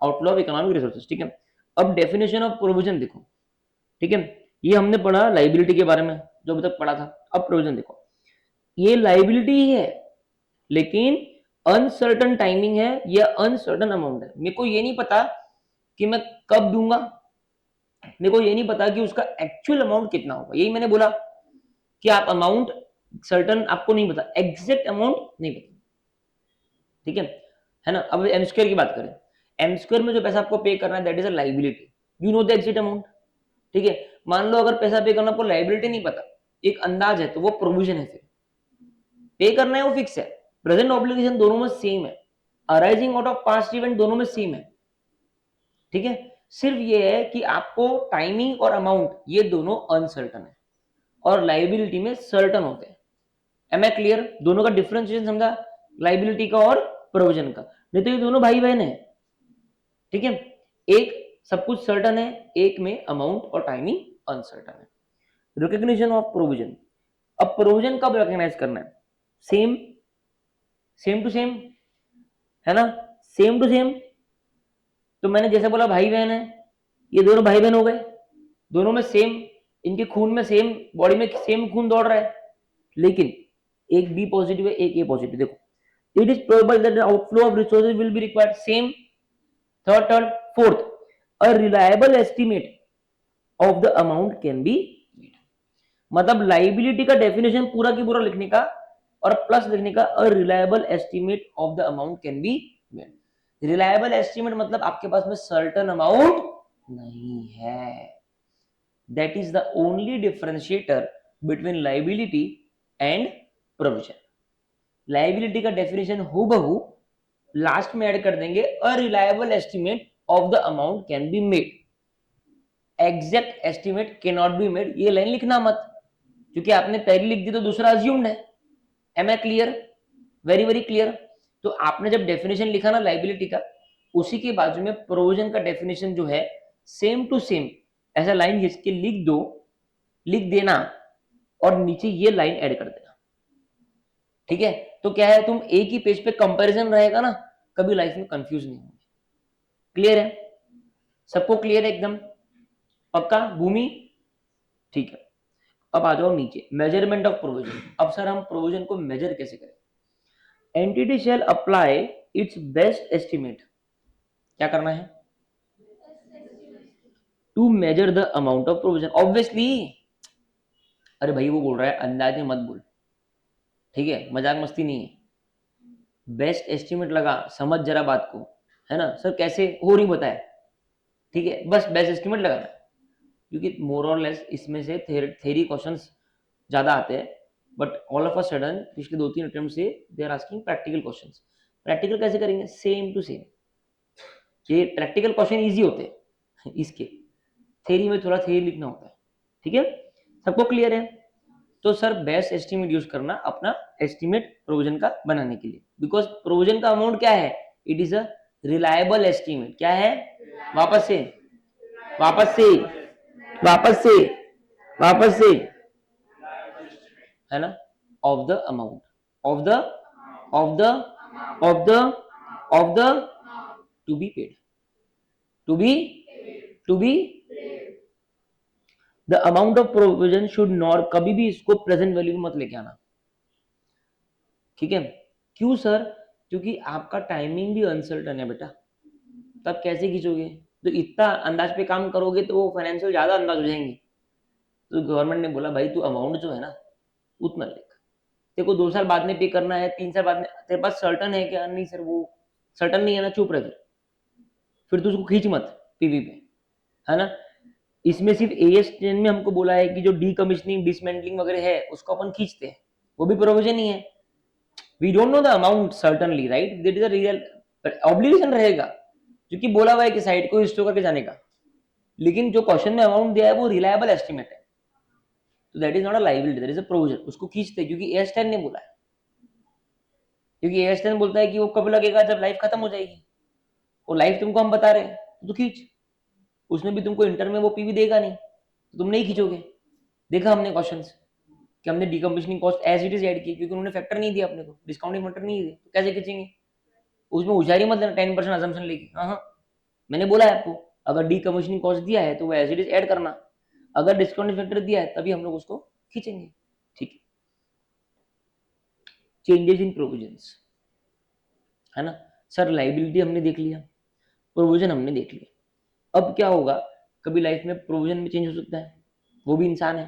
आउटफ्लो ऑफ इकोनॉमिक रिसोर्सेज। ठीक है, अब डेफिनेशन ऑफ प्रोविजन देखो। ठीक है, ये हमने पढ़ा लाइबिलिटी के बारे में, जो अभी तक पढ़ा था। अब प्रोविजन देखो, ये लाइबिलिटी ही है, लेकिन अनसर्टन टाइमिंग है या अनसर्टन अमाउंट है। मेरे को ये नहीं पता कि मैं कब दूंगा, मेरे को ये नहीं पता कि उसका एक्चुअल अमाउंट कितना होगा। यही मैंने बोला कि आप अमाउंट सर्टन आपको नहीं पता, एग्जैक्ट अमाउंट नहीं पता, ठीक है ना। अब एम स्क्वायर की बात करें, एम स्क्वायर में जो पैसा आपको पे करना है that is a liability, you know the exact amount, ठीक है। मान लो अगर पैसा पे करना आपको लाइबिलिटी नहीं पता, एक अंदाज है, तो वो प्रोविजन है। फिर पे करना है वो फिक्स है, प्रेजेंट ऑब्लिगेशन दोनों में सेम है, arising out of past event दोनों में सेम है, ठीक है। सिर्फ ये है कि आपको टाइमिंग और अमाउंट ये दोनों अनसर्टन है और लाइबिलिटी में सर्टन होते हैं। Am I clear? दोनों का डिफरेंशिएशन समझा, लाइबिलिटी का और प्रोविजन का। नहीं तो ये दोनों भाई बहन है, ठीक है। एक सब कुछ सर्टन है, एक में अमाउंट और टाइमिंग अनसर्टन है। रिकॉग्निशन ऑफ प्रोविजन, अब प्रोविजन कब रिकॉग्नाइज करना है? सेम सेम टू सेम, है ना, सेम टू सेम। तो मैंने जैसे बोला भाई बहन है, ये दोनों भाई बहन हो गए, दोनों में सेम, इनके खून में सेम, बॉडी में सेम खून दौड़ रहा है, लेकिन एक बी पॉजिटिव है, एक ए पॉजिटिव। देखो, it is probable that outflow of resources will be required, same. Third, fourth, a reliable estimate of the amount can be, मतलब लाइबिलिटी का डेफिनेशन पूरा की पूरा लिखने का और प्लस लिखने का, a reliable estimate of the amount can be made. Reliable estimate मतलब आपके पास में सर्टन अमाउंट नहीं है, that is the only differentiator between liability and provision. Liability का डेफिनेशन हूबहू लास्ट में ऐड कर देंगे, a reliable estimate of the amount can be made, exact estimate can not be made. ये लाइन लिखना मत, क्योंकि आपने पहली लिख दी तो दूसरा अज्यूम्ड है। Am I clear? Very very clear. तो आपने जब डेफिनेशन लिखा ना लाइबिलिटी का, उसी के बाजू में प्रोविजन का डेफिनेशन जो है सेम टू सेम ऐसा लाइन खींच के लिख दो, लिख देना, और नीचे ये लाइन ऐड कर देना, ठीक है। तो क्या है, तुम एक ही पेज पे कंपैरिजन रहेगा ना, कभी लाइफ में कंफ्यूज नहीं होंगे। क्लियर है? सबको क्लियर है एकदम? पक्का भूमि? ठीक है। अब आ जाओ नीचे, मेजरमेंट ऑफ प्रोविजन। अब सर हम प्रोविजन को मेजर कैसे करें? Entity shall apply its best estimate, क्या करना है? To measure the amount of provision, obviously. अरे भाई वो बोल रहा है अंदाजे मत बोल, ठीक है, मजाक मस्ती नहीं है। बेस्ट एस्टिमेट लगा, समझ जरा बात को, है ना। सर कैसे हो नहीं बताया, ठीक है, बस बेस्ट एस्टिमेट लगाना, क्योंकि मोर और लेस इसमें से थेरी क्वेश्चंस ज्यादा आते हैं, but all of a sudden पिछले 2-3 अटेम्प्ट से they are asking practical questions. Practical कैसे करेंगे? Same to same. ये प्रैक्टिकल क्वेश्चन इजी होते हैं इसके, थेरी में थोड़ा थेरी लिखना होता है, ठीक है। सबको क्लियर है? तो सर बेस्ट एस्टिमेट यूज करना अपना एस्टिमेट प्रोविजन का बनाने के लिए, बिकॉज प्रोविजन का अमाउंट क्या है? It is a reliable estimate. क्या है? वापस से वापस से वापस से वापस से, है ना, of the amount, of the of the of the of the to be paid, to be to be the amount of provision should not, कभी भी इसको प्रेजेंट वैल्यू में मत लेके आना, ठीक है। क्यों सर? क्योंकि आपका टाइमिंग भी अनसर्टन है बेटा, तब कैसे खींचोगे? तो इतना अंदाज पे काम करोगे तो वो फाइनेंशियल ज्यादा अंदाज हो जाएंगे। तो गवर्नमेंट ने बोला भाई तू अमाउंट जो है ना उतना लिख, तेरे को 2 साल बाद में पे करना है, 3 साल बाद में, तेरे पास सर्टन है क्या? नहीं सर वो सर्टन नहीं है ना, चुप रह, फिर तू उसको खींच मत पीवी पे, है ना। इसमें सिर्फ AS10 में हमको बोला है कि जो डीकमीशनिंग डिसमेंटलिंग वगैरह है उसको अपन खींचते हैं, वो भी प्रोविजन ही है। We don't know the amount certainly, right, that is a real obligation रहेगा, क्योंकि बोला हुआ है कि साइट को स्टोर करके जाने का, लेकिन जो क्वेश्चन में अमाउंट दिया है वो रिलायबल एस्टिमेट है, तो that is not a liability, that is a provision. उसको खींचते हैं क्योंकि AS10 ने बोला है, क्योंकि AS10 बोलता है कि वो कब लगेगा? जब लाइफ खत्म हो जाएगी, वो लाइफ तुमको हम बता रहे हैं तो खींच। उसमें भी तुमको इंटर में वो पीवी देगा नहीं, तो तुम नहीं खींचोगे। देखा हमने क्वेश्चंस कि हमने decompositioning cost as it is add की, क्योंकि उन्होंने फैक्टर नहीं दिया अपने को, डिस्काउंटिंग फैक्टर नहीं दिया, तो कैसे खींचेंगे? उसमें उजारी मत लेना 10% असम्पशन लेके। हाँ, मैंने बोला है आपको, अगर डीकमीशनिंग कॉस्ट दिया है तो वो एज इट इज ऐड करना, अगर डिस्काउंटिंग फैक्टर दिया है तभी हम लोग उसको खींचेंगे, ठीक है। चेंजेस इन प्रोविजंस, है ना। सर लाइबिलिटी हमने देख लिया, प्रोविजन हमने देख लिया, अब क्या होगा? कभी लाइफ में प्रोविजन में चेंज हो सकता है, वो भी इंसान है।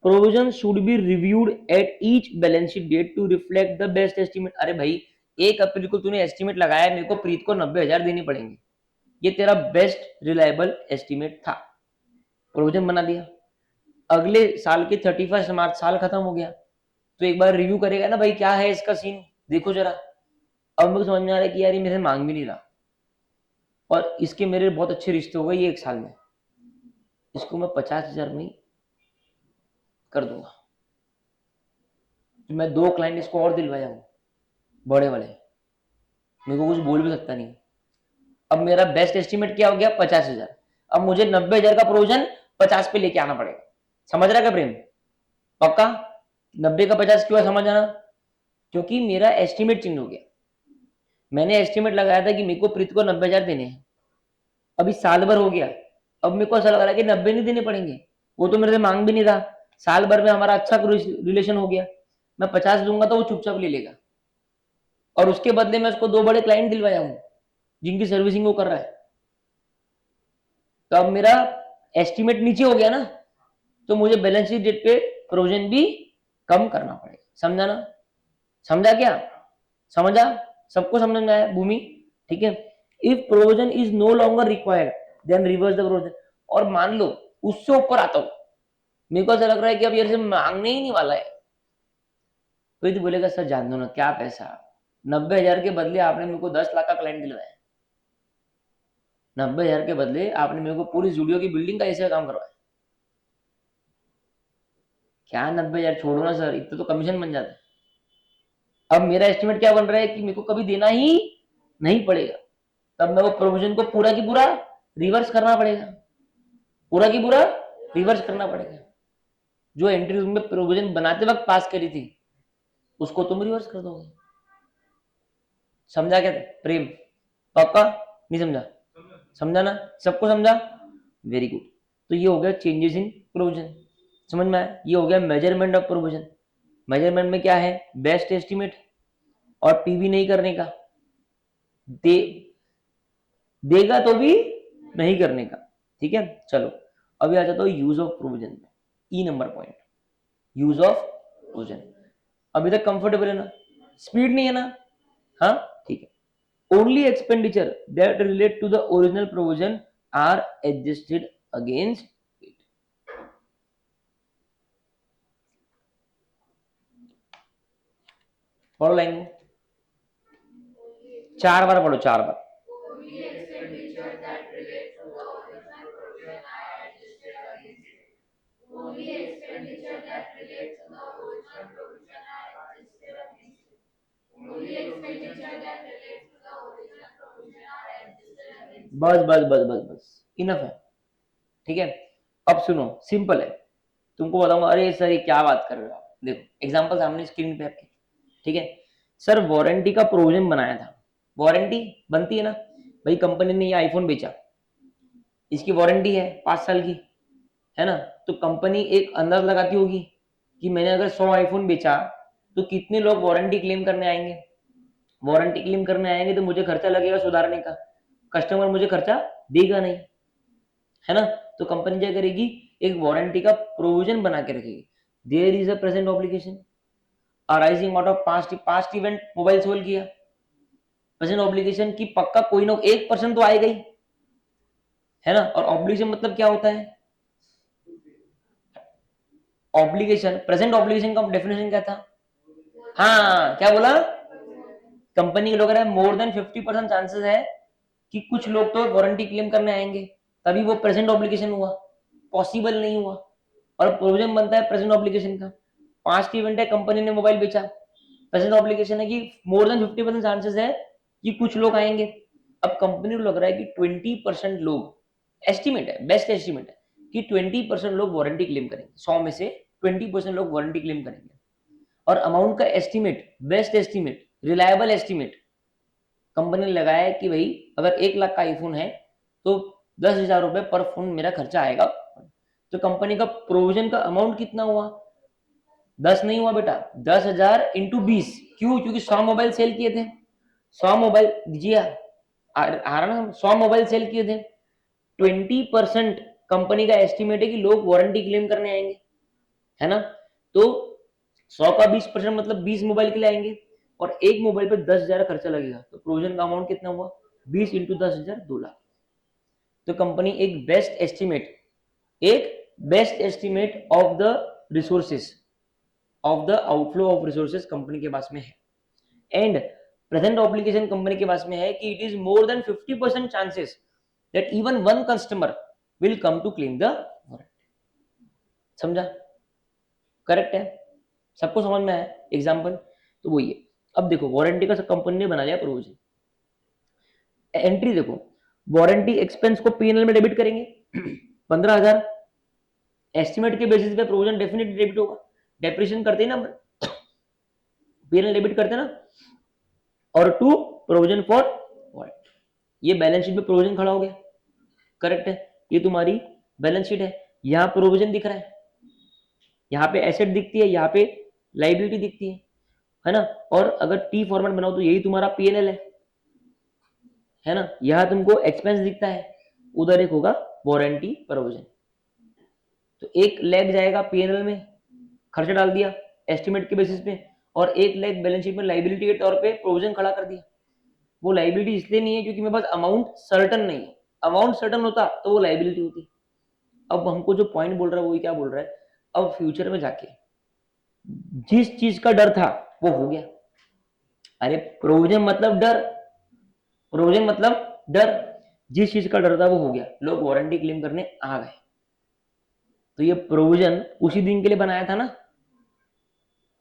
Provision should be reviewed at each balance sheet date to reflect the best estimate. अरे भाई 1 अप्रैल को तूने एस्टिमेट लगाया, मेरे को प्रीत को 90,000 देने पड़ेंगे, ये तेरा बेस्ट रिलायबल एस्टिमेट था, प्रोविजन बना दिया। अगले साल के 31 मार्च साल खत्म हो गया, तो एक बार रिव्यू करेगा ना भाई, क्या है इसका सीन, देखो जरा। अब मेरे को समझ में आ रहा है कि यार ये मेरे मांग भी नहीं रहा, और इसके मेरे बहुत अच्छे रिश्ते हो गए ये 1 साल में, इसको मैं 50,000 में कर दूंगा। तो मैं 2 क्लाइंट इसको और दिलवाया हूँ, बड़े वाले, मेरे को कुछ बोल भी सकता नहीं। अब मेरा बेस्ट एस्टिमेट क्या हो गया, 50,000। अब मुझे 90,000 का प्रोविजन 50 पे लेके आना पड़ेगा। समझ रहा है क्या प्रेम? पक्का 90 का 50 क्यों है, समझ आना? क्योंकि मेरा एस्टिमेट चेंज हो गया। मैंने एस्टिमेट लगाया था कि मेरे को प्रीत को 90,000 देने हैं, अभी साल भर हो गया, अब मेरे को ऐसा लग रहा है कि 90 नहीं देने पड़ेंगे, वो तो मेरे से मांग भी नहीं रहा, साल भर में हमारा अच्छा रिलेशन हो गया, मैं 50 दूंगा तो वो चुपचाप ले लेगा, और उसके बदले में उसको 2 बड़े क्लाइंट दिलवाया हूं जिनकी सर्विसिंग वो कर रहा है। तो अब मेरा एस्टिमेट नीचे हो गया ना, तो मुझे बैलेंस शीट डेट पे प्रोविजन भी कम करना पड़ेगा। समझा ना? समझा क्या? समझा? सबको समझ में आया भूमि? ठीक है। If provision is no longer required then reverse the provision. और मान लो उससे ऊपर आता हूं, मेरे को ऐसा लग रहा है कि अब यार से मांगने ही नहीं वाला है, कोई तो बोलेगा सर जान दो ना, क्या पैसा, 90,000 के बदले आपने मेरे को 10 लाख का क्लाइंट दिलवाया, 90,000 के बदले आपने मेरे को पूरी जूडियो की बिल्डिंग का ऐसे काम करवाया, क्या 90,000 छोड़ो ना सर, इतना तो कमीशन बन जाता है। अब मेरा एस्टिमेट क्या बन रहा है कि मेरे को कभी देना ही नहीं पड़ेगा, तब मैं वो प्रोविजन को पूरा की पूरा रिवर्स करना पड़ेगा, पूरा की पूरा रिवर्स करना पड़ेगा। जो एंट्री में प्रोविजन बनाते वक्त पास करी थी उसको तुम रिवर्स कर दोगे। समझा क्या प्रेम? पक्का? नहीं समझा? समझा ना? सबको समझा? Very good. तो ये हो गया चेंजेस इन प्रोविजन, समझ में आया? ये हो गया मेजरमेंट ऑफ प्रोविजन। मेजरमेंट में क्या है, बेस्ट एस्टिमेट और पीवी नहीं करने का, देगा तो भी नहीं करने का। ठीक है, चलो अभी आ जाता हूँ यूज ऑफ प्रोविजन में। E number point, use of provision. अभी तक कंफर्टेबल है ना? स्पीड नहीं है ना? हाँ ठीक है। Only expenditure that relate to the original provision are adjusted against it. पढ़ो लाइन को 4 बार पढ़ो, 4 बार। बस बस बस बस बस इनफ है। ठीक है, अब सुनो, सिंपल है, तुमको बताऊंगा। अरे सर ये क्या बात कर रहे हो आप, देखो एग्जांपल सामने स्क्रीन पे आपके। ठीक है सर, वारंटी का प्रोविजन बनाया था, वारंटी बनती है ना भाई, कंपनी ने ये आईफोन बेचा, इसकी वारंटी है 5 साल की, है ना? तो कंपनी एक अंदाज लगाती होगी कि मैंने अगर 100 आईफोन बेचा तो कितने लोग वारंटी क्लेम करने आएंगे, वारंटी क्लेम करने आएंगे तो मुझे खर्चा लगेगा सुधारने का, कस्टमर मुझे खर्चा देगा नहीं, है ना? तो कंपनी क्या करेगी, एक वारंटी का प्रोविजन बना के रखेगी। There is a present obligation arising out of past event, mobile sold किया, प्रेजेंट ऑब्लिगेशन की पक्का कोई ना 1% तो आएगा ही, है ना? और ऑब्लिगेशन मतलब क्या होता है, ऑब्लिगेशन, प्रेजेंट ऑब्लिगेशन का डेफिनेशन क्या था? हाँ क्या बोला, कंपनी के लोग मोर देन 50% चांसेस है कि कुछ लोग तो वारंटी क्लेम करने आएंगे, तभी वो प्रेजेंट ऑब्लिगेशन हुआ, पॉसिबल नहीं हुआ। और प्रोविजन बनता है प्रेजेंट ऑब्लिगेशन का, पास्ट इवेंट है, कंपनी ने मोबाइल बेचा, प्रेजेंट ऑब्लिगेशन है कि मोर देन 50% चांसेस है कि कुछ लोग आएंगे। अब कंपनी को लग रहा है कि 20% लोग, एस्टिमेट है, बेस्ट एस्टिमेट है कि 20% लोग वारंटी क्लेम करेंगे, 100 में से 20% लोग वारंटी क्लेम करेंगे। और अमाउंट का estimate, best estimate, reliable estimate company ने लगाया है कि भाई अगर 1 लाख का आईफोन है तो 10,000 रुपए पर फोन मेरा खर्चा आएगा। तो कंपनी का प्रोविजन का अमाउंट कितना हुआ, 10 नहीं हुआ बेटा, 10,000 इंटू 20। क्यों? क्योंकि 100 मोबाइल सेल किए थे, 100 मोबाइल दीजिए, 100 मोबाइल सेल किए थे, 20% कंपनी का एस्टिमेट है कि लोग वारंटी क्लेम करने आएंगे, है ना। तो 100 का 20% मतलब 20 मोबाइल के लिए आएंगे और एक मोबाइल पे 10,000 खर्चा लगेगा, तो प्रोविजन का अमाउंट कितना हुआ, 20 इंटू 10,000, 2 लाख। तो कंपनी एक best estimate of the resources, of the outflow of resources company के पास में है। एंड प्रेजेंट ऑब्लिगेशन कंपनी के पास में है कि it is more than 50% chances that even one customer will come to claim the warranty. समझा, correct है, सबको समझ में आया एग्जाम्पल। तो वही है। अब देखो वारंटी का कंपनी ने बना लिया प्रोविजन। एंट्री देखो, वारंटी एक्सपेंस को पीएनएल में डेबिट करेंगे 15,000, एस्टिमेट के बेसिस पे प्रोविजन डेफिनेटली डेबिट होगा, डेप्रिसिएशन करते हैं ना पीएनएल डेबिट करते हैं ना। और टू प्रोविजन फॉर वारंटी, ये बैलेंस शीट में प्रोविजन खड़ा हो गया, करेक्ट है। ये तुम्हारी बैलेंस शीट है, यहाँ प्रोविजन दिख रहा है, यहाँ पे एसेट दिखती है, यहाँ पे लाइबिलिटी दिखती है ना। और अगर टी फॉर्मेट बनाओ तो यही तुम्हारा पीएनएल है ना। यहाँ तुमको एक्सपेंस दिखता है, उधर एक होगा वारंटी प्रोविजन। तो एक लेग जाएगा पीएनएल में, खर्चा डाल दिया एस्टिमेट के बेसिस पे, और एक लेग बैलेंस शीट में लाइबिलिटी के तौर पे प्रोविजन खड़ा कर दिया। वो लाइबिलिटी इसलिए नहीं है क्योंकि मेरे पास अमाउंट सर्टन नहीं है, अमाउंट सर्टन होता तो वो लाइबिलिटी होती। अब हमको जो पॉइंट बोल रहा है वो क्या बोल रहा है, अब फ्यूचर में जाके जिस चीज का डर था वो हो गया। अरे प्रोविजन मतलब डर, प्रोविजन मतलब डर, जिस चीज का डर था वो हो गया, लोग वारंटी क्लेम करने आ गए। तो ये प्रोविजन उसी दिन के लिए बनाया था ना,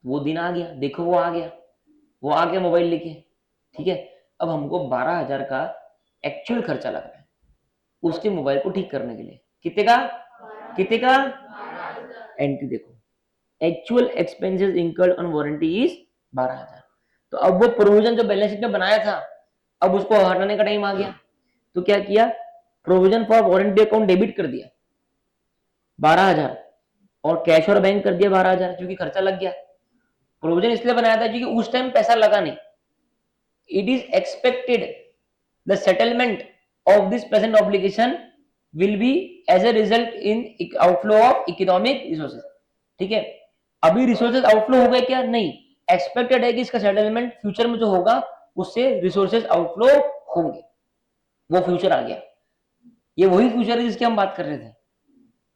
वो दिन आ गया, देखो वो आ गया, वो आ गया मोबाइल लेके, ठीक है। अब हमको 12,000 का एक्चुअल खर्चा लग रहा है उसके मोबाइल को ठीक करने के लिए, कितने का, कितने का, एंट्री देखो, actual expenses incurred on warranty is 12,000। तो अब वो प्रोविजन जो बैलेंस शीट में बनाया था, अब उसको हटाने का टाइम आ गया। तो क्या किया, provision for warranty account debit कर दिया 12,000 और कैश और बैंक कर दिया 12,000, क्योंकि खर्चा लग गया। प्रोविजन इसलिए बनाया था क्योंकि उस टाइम पैसा लगा नहीं। It is expected the settlement of this present obligation will be as a result in outflow of economic resources, ठीक है। अभी रिसोर्सेज आउटफ्लो हो गए क्या, नहीं, एक्सपेक्टेड है कि इसका सेटलमेंट फ्यूचर में जो होगा उससे रिसोर्सेज आउटफ्लो होंगे, वो फ्यूचर आ गया। ये वही फ्यूचर है जिसकी हम बात कर रहे थे,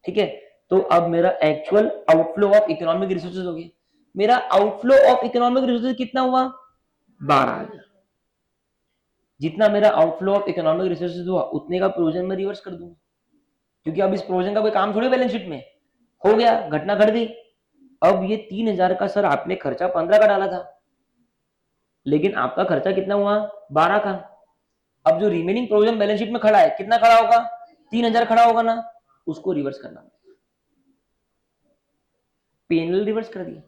ठीक है। तो अब मेरा actual outflow of economic resources हो गया। मेरा आउटफ्लो ऑफ इकोनॉमिक रिसोर्सेज कितना हुआ, 12,000। जितना मेरा आउटफ्लो ऑफ इकोनॉमिक रिसोर्सेज हुआ उतने का प्रोविजन में रिवर्स कर दूंगा, क्योंकि अब इस प्रोविजन का कोई काम थोड़ी बैलेंस शीट में हो गया, घटना घट गई। अब ये 3,000 का सर आपने खर्चा 15 का डाला था, लेकिन आपका खर्चा कितना हुआ, 12 का। अब जो रिमेनिंग प्रोविजन बैलेंस शीट में खड़ा है कितना खड़ा होगा, 3,000 खड़ा होगा ना, उसको रिवर्स करना, पीएनएल रिवर्स कर दिया।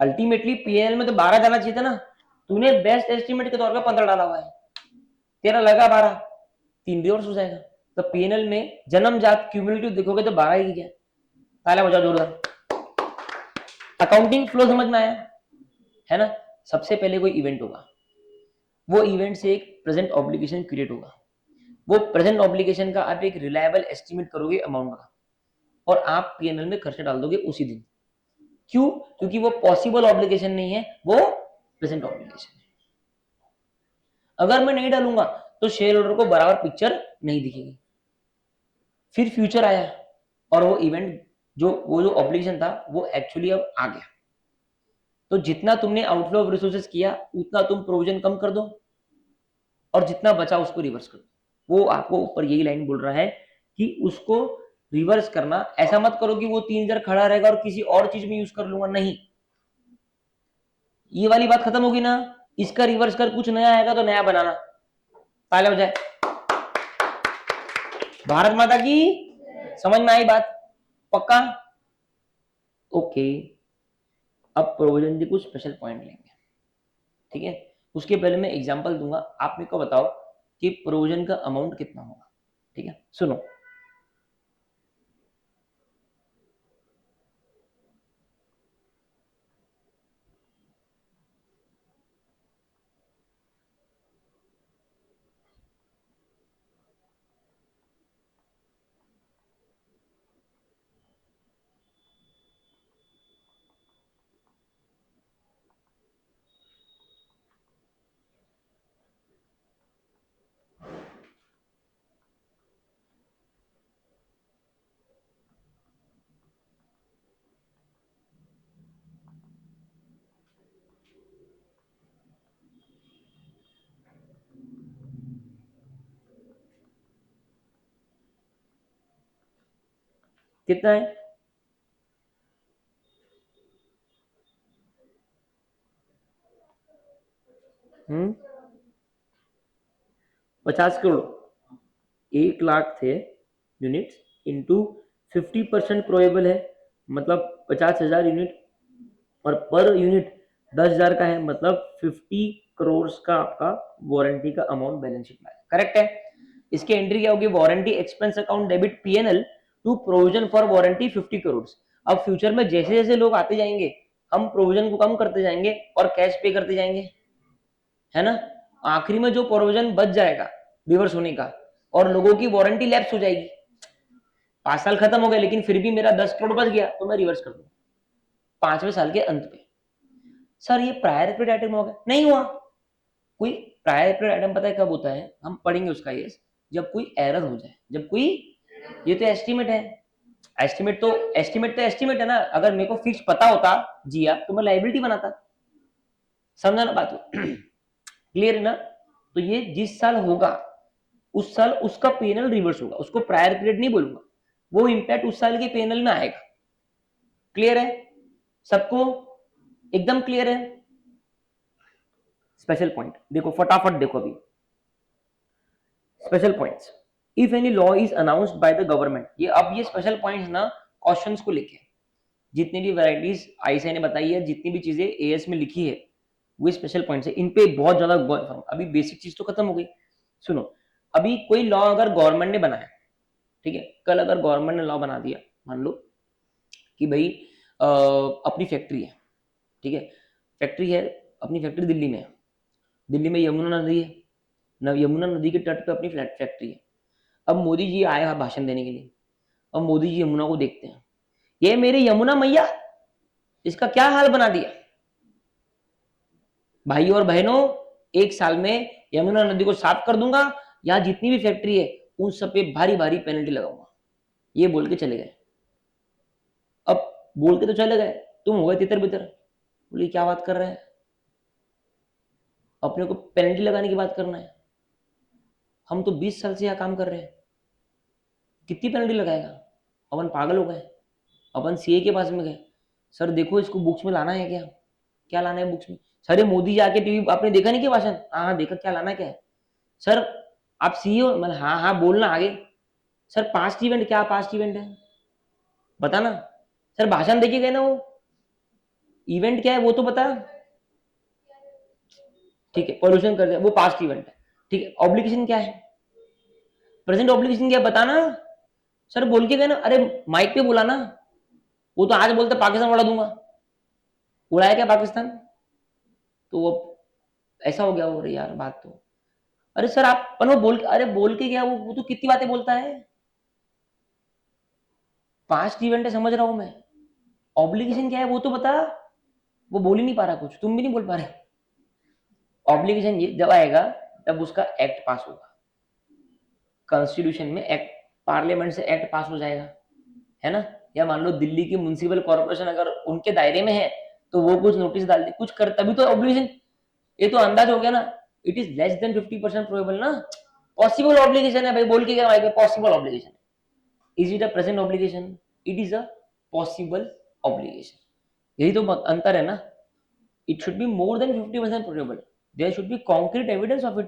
अल्टीमेटली पीएनएल में तो 12 जाना चाहिए था ना, तूने बेस्ट एस्टिमेट के तौर पर 15 डाला हुआ है, तेरा लगा 12, 3 रिवर्स हो जाएगा। तो पीएनएल में जन्मजात क्यूमुलेटिव देखोगे तो 12 ही है। ताला बजाओ जोरदार। अकाउंटिंग फ्लो समझ में आया है ना। सबसे पहले कोई इवेंट होगा, वो इवेंट से एक प्रेजेंट ऑब्लिगेशन क्रिएट होगा, वो प्रेजेंट ऑब्लिगेशन का आप एक रिलायबल एस्टिमेट करोगे अमाउंट का, और आप पीएनएल में खर्चा डाल दोगे उसी दिन। क्यों, क्योंकि वो पॉसिबल ऑब्लिगेशन नहीं है, वो प्रेजेंट ऑब्लिगेशन है। अगर मैं नहीं डालूंगा तो शेयर होल्डर को बराबर पिक्चर नहीं दिखेगी। फिर फ्यूचर आया और वो इवेंट वो जो ऑब्लिगेशन था वो एक्चुअली अब आ गया। तो जितना तुमने आउटफ्लो ऑफ रिसोर्सेज किया उतना तुम प्रोविजन कम कर दो, और जितना बचा उसको रिवर्स कर दो। वो आपको ऊपर यही लाइन बोल रहा है कि उसको रिवर्स करना, ऐसा मत करो कि वो 3,000 खड़ा रहेगा और किसी और चीज में यूज कर लूंगा, नहीं। ये वाली बात खत्म होगी ना, इसका रिवर्स कर कुछ नया आएगा तो नया बनाना। ताले बजाए, भारत माता की, समझ में आई बात, पक्का, ओके। अब प्रोविजन के कुछ स्पेशल पॉइंट लेंगे, ठीक है। उसके पहले मैं एग्जांपल दूंगा, आप मेरे को बताओ कि प्रोविजन का अमाउंट कितना होगा, ठीक है। सुनो, कितना है? हम्म 50 करोड़, 1 लाख थे यूनिट्स इंटू 50% प्रोएबल है, मतलब 50,000 यूनिट, और पर यूनिट 10,000 का है, मतलब 50 करोड़ का आपका वारंटी का अमाउंट बैलेंस शीट में आएगा। करेक्ट है। इसकी एंट्री क्या होगी? Warranty expense account debit PNL to provision for warranty 50 crore. अब फ्यूचर में जैसे जैसे लोग आते जाएंगे हम प्रोविजन को कम करते जाएंगे और कैश पे करते जाएंगे, है ना। आखिरी में जो प्रोविजन बच जाएगा रिवर्स होने का और लोगों की वारंटी लैप्स हो जाएगी, 5 साल खत्म हो गए लेकिन फिर भी मेरा 10 करोड़ बच गया तो मैं रिवर्स कर दूंगा 5वें साल के अंत पे। सर ये प्रायर पीरियड आइटम हो गया, नहीं हुआ। कोई प्रायर पीरियड आइटम पता है कब होता है? हम पढ़ेंगे उसका ये, जब कोई एरर हो जाए, जब कोई, ये तो एस्टिमेट है, एस्टिमेट है ना। अगर मेरे को फिक्स पता होता जी आप, तो मैं लाइबिलिटी बनाता। समझा ना बात? क्लियर है ना। तो ये जिस साल होगा उस साल उसका पेनल रिवर्स होगा, उसको प्रायर पीरियड नहीं बोलूंगा, वो इंपैक्ट उस साल के पेनल में आएगा। क्लियर है सबको? एकदम क्लियर है। स्पेशल पॉइंट देखो, फटाफट देखो अभी special points. If any law is announced by the government, ये अब ये स्पेशल पॉइंट्स ना क्वेश्चंस को लेके, जितनी भी वैरायटीज आईसीआई ने बताई है, जितनी भी चीजें एएस में लिखी है, वो स्पेशल पॉइंट्स है। इन पे बहुत ज्यादा गौर। अभी बेसिक चीज तो खत्म हो गई। सुनो, अभी कोई लॉ अगर गवर्नमेंट ने बनाया, ठीक है, कल अगर गवर्नमेंट ने लॉ बना दिया, मान लो कि भाई अपनी फैक्ट्री है, ठीक है, फैक्ट्री है, अपनी फैक्ट्री दिल्ली में है, दिल्ली में यमुना नदी है, यमुना नदी के तट पे अपनी फ्लैट फैक्ट्री है। अब मोदी जी आए हैं भाषण देने के लिए, अब मोदी जी यमुना को देखते हैं, ये मेरी यमुना मैया, इसका क्या हाल बना दिया। भाई और बहनों, 1 साल में यमुना नदी को साफ कर दूंगा, यहाँ जितनी भी फैक्ट्री है उन सब पे भारी भारी पेनल्टी लगाऊंगा। ये बोल के चले गए। अब बोल के तो चले गए, तुम हो गए तितर बितर, बोले क्या बात कर रहे हैं, अपने को पेनल्टी लगाने की बात करना है, हम तो 20 साल से यहाँ काम कर रहे हैं, कितनी पेनल्टी लगाएगा। अपन पागल हो गए, अपन सीए के पास में गए, सर देखो इसको बुक्स में लाना है क्या, क्या लाना है बुक्स में। सर ये मोदी जी आके टीवी, आपने देखा नहीं क्या भाषण? हाँ देखा, क्या लाना क्या है सर, आप सीए हो? मतलब हाँ हाँ बोलना आगे। सर पास्ट इवेंट, क्या पास्ट इवेंट है बताना। सर भाषण देके गए ना, वो इवेंट क्या है वो तो बता। ठीक है, पॉल्यूशन कर दिया, वो पास्ट इवेंट है। ठीक है, ऑब्लिगेशन क्या है, प्रेजेंट ऑब्लिगेशन क्या है बताना। सर बोल के गए ना, अरे माइक पे बोला ना, वो तो आज बोलते पाकिस्तान उड़ा दूंगा, उड़ाया क्या पाकिस्तान? तो वो ऐसा हो गया। हो यार बात तो, अरे सर आप अपन वो बोल, अरे बोल के गया, वो तो कितनी बातें बोलता है। पास्ट इवेंट है समझ रहा हूं मैं, ऑब्लिगेशन क्या है वो तो बता। वो बोल ही नहीं पा रहा कुछ, तुम भी नहीं बोल पा रहे। ऑब्लिगेशन जब आएगा तब उसका एक्ट पास होगा, कॉन्स्टिट्यूशन में एक्ट, पार्लियामेंट से एक्ट पास हो जाएगा, है ना। या मान लो दिल्ली की म्युनिसिपल कॉर्पोरेशन अगर उनके दायरे में है तो वो कुछ नोटिस डाल दे, कुछ कर, तभी तो ऑब्लिगेशन। ये तो अंदाज हो गया ना, it is less than 50% probable ना, पॉसिबल ऑब्लिगेशन है भाई, बोल के क्या भाई, possible obligation. Is it a present obligation? It is a possible obligation. यही तो अंतर है ना। It should be more than 50% probable, there should be concrete evidence of it.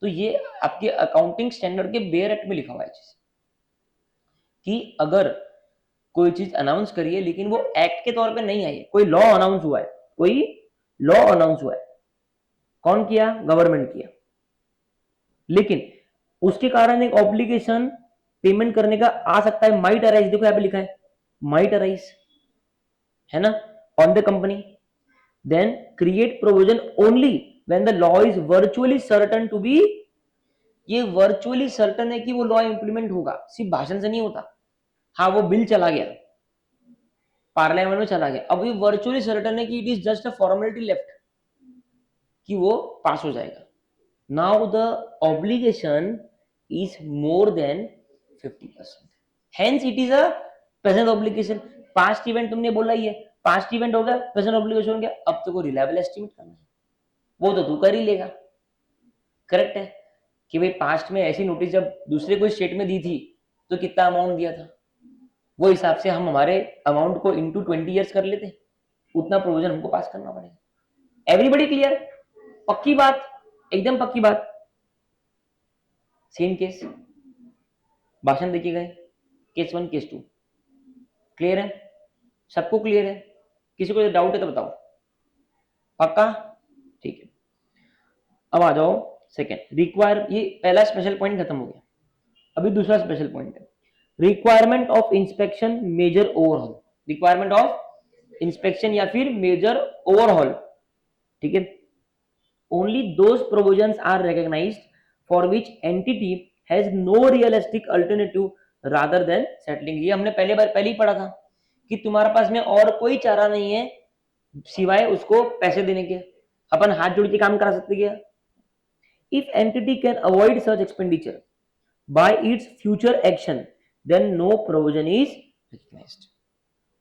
तो ये आपके अकाउंटिंग स्टैंडर्ड के बेयर एक्ट में लिखा हुआ है चीज, कि अगर कोई चीज अनाउंस करी है लेकिन वो एक्ट के तौर पे नहीं आई है, कोई लॉ अनाउंस हुआ है, कोई लॉ अनाउंस हुआ है, कौन किया? गवर्नमेंट किया, लेकिन उसके कारण एक ऑब्लिगेशन पेमेंट करने का आ सकता है, माइट अराइज, देखो यहाँ पे लिखा है माइट अराइज, है ना, on the company, then create provision only when the law is virtually certain to be. ये वर्चुअली सर्टन है कि वो लॉ इंप्लीमेंट होगा, सिर्फ भाषण से नहीं होता। हाँ वो बिल चला गया, पार्लियामेंट में चला गया, अब ये वर्चुअली सर्टन है कि it is just a formality left, कि वो पास हो जाएगा। Now the obligation is more than 50%, hence it is a present obligation. Past event तुमने बोला ही है, पास्ट इवेंट हो गया, प्रेजेंट ऑब्लिगेशन हो गया, अब तो को रिलायबल एस्टिमेट करना है, वो तो तू कर ही लेगा। करेक्ट है कि भाई पास्ट में ऐसी नोटिस जब दूसरे कोई स्टेट में दी थी तो कितना अमाउंट दिया था, वो हिसाब से हम हमारे अमाउंट को इनटू 20 ईयर्स कर लेते, उतना प्रोविजन हमको पास करना पड़ेगा। Everybody clear? पक्की बात, एकदम पक्की बात। सेम केस, भाषण देखिए गए, केस 1 केस 2 क्लियर है? सबको क्लियर है? किसी को डाउट है तो बताओ। पक्का? ठीक है, अब आ जाओ सेकेंड रिक्वायर। ये पहला स्पेशल पॉइंट खत्म हो गया, अभी दूसरा स्पेशल पॉइंट है requirement of inspection major overhaul. Requirement of inspection या फिर मेजर ओवरहॉल, ठीक है। Only those provisions are recognised for which entity has no realistic alternative rather than settling. ये हमने पहली पढ़ा था कि तुम्हारे पास में और कोई चारा नहीं है सिवाय उसको पैसे देने के, अपन हाथ जोड़ के काम करा सकते क्या? If entity can avoid such expenditure by its future action, then no provision is recognized.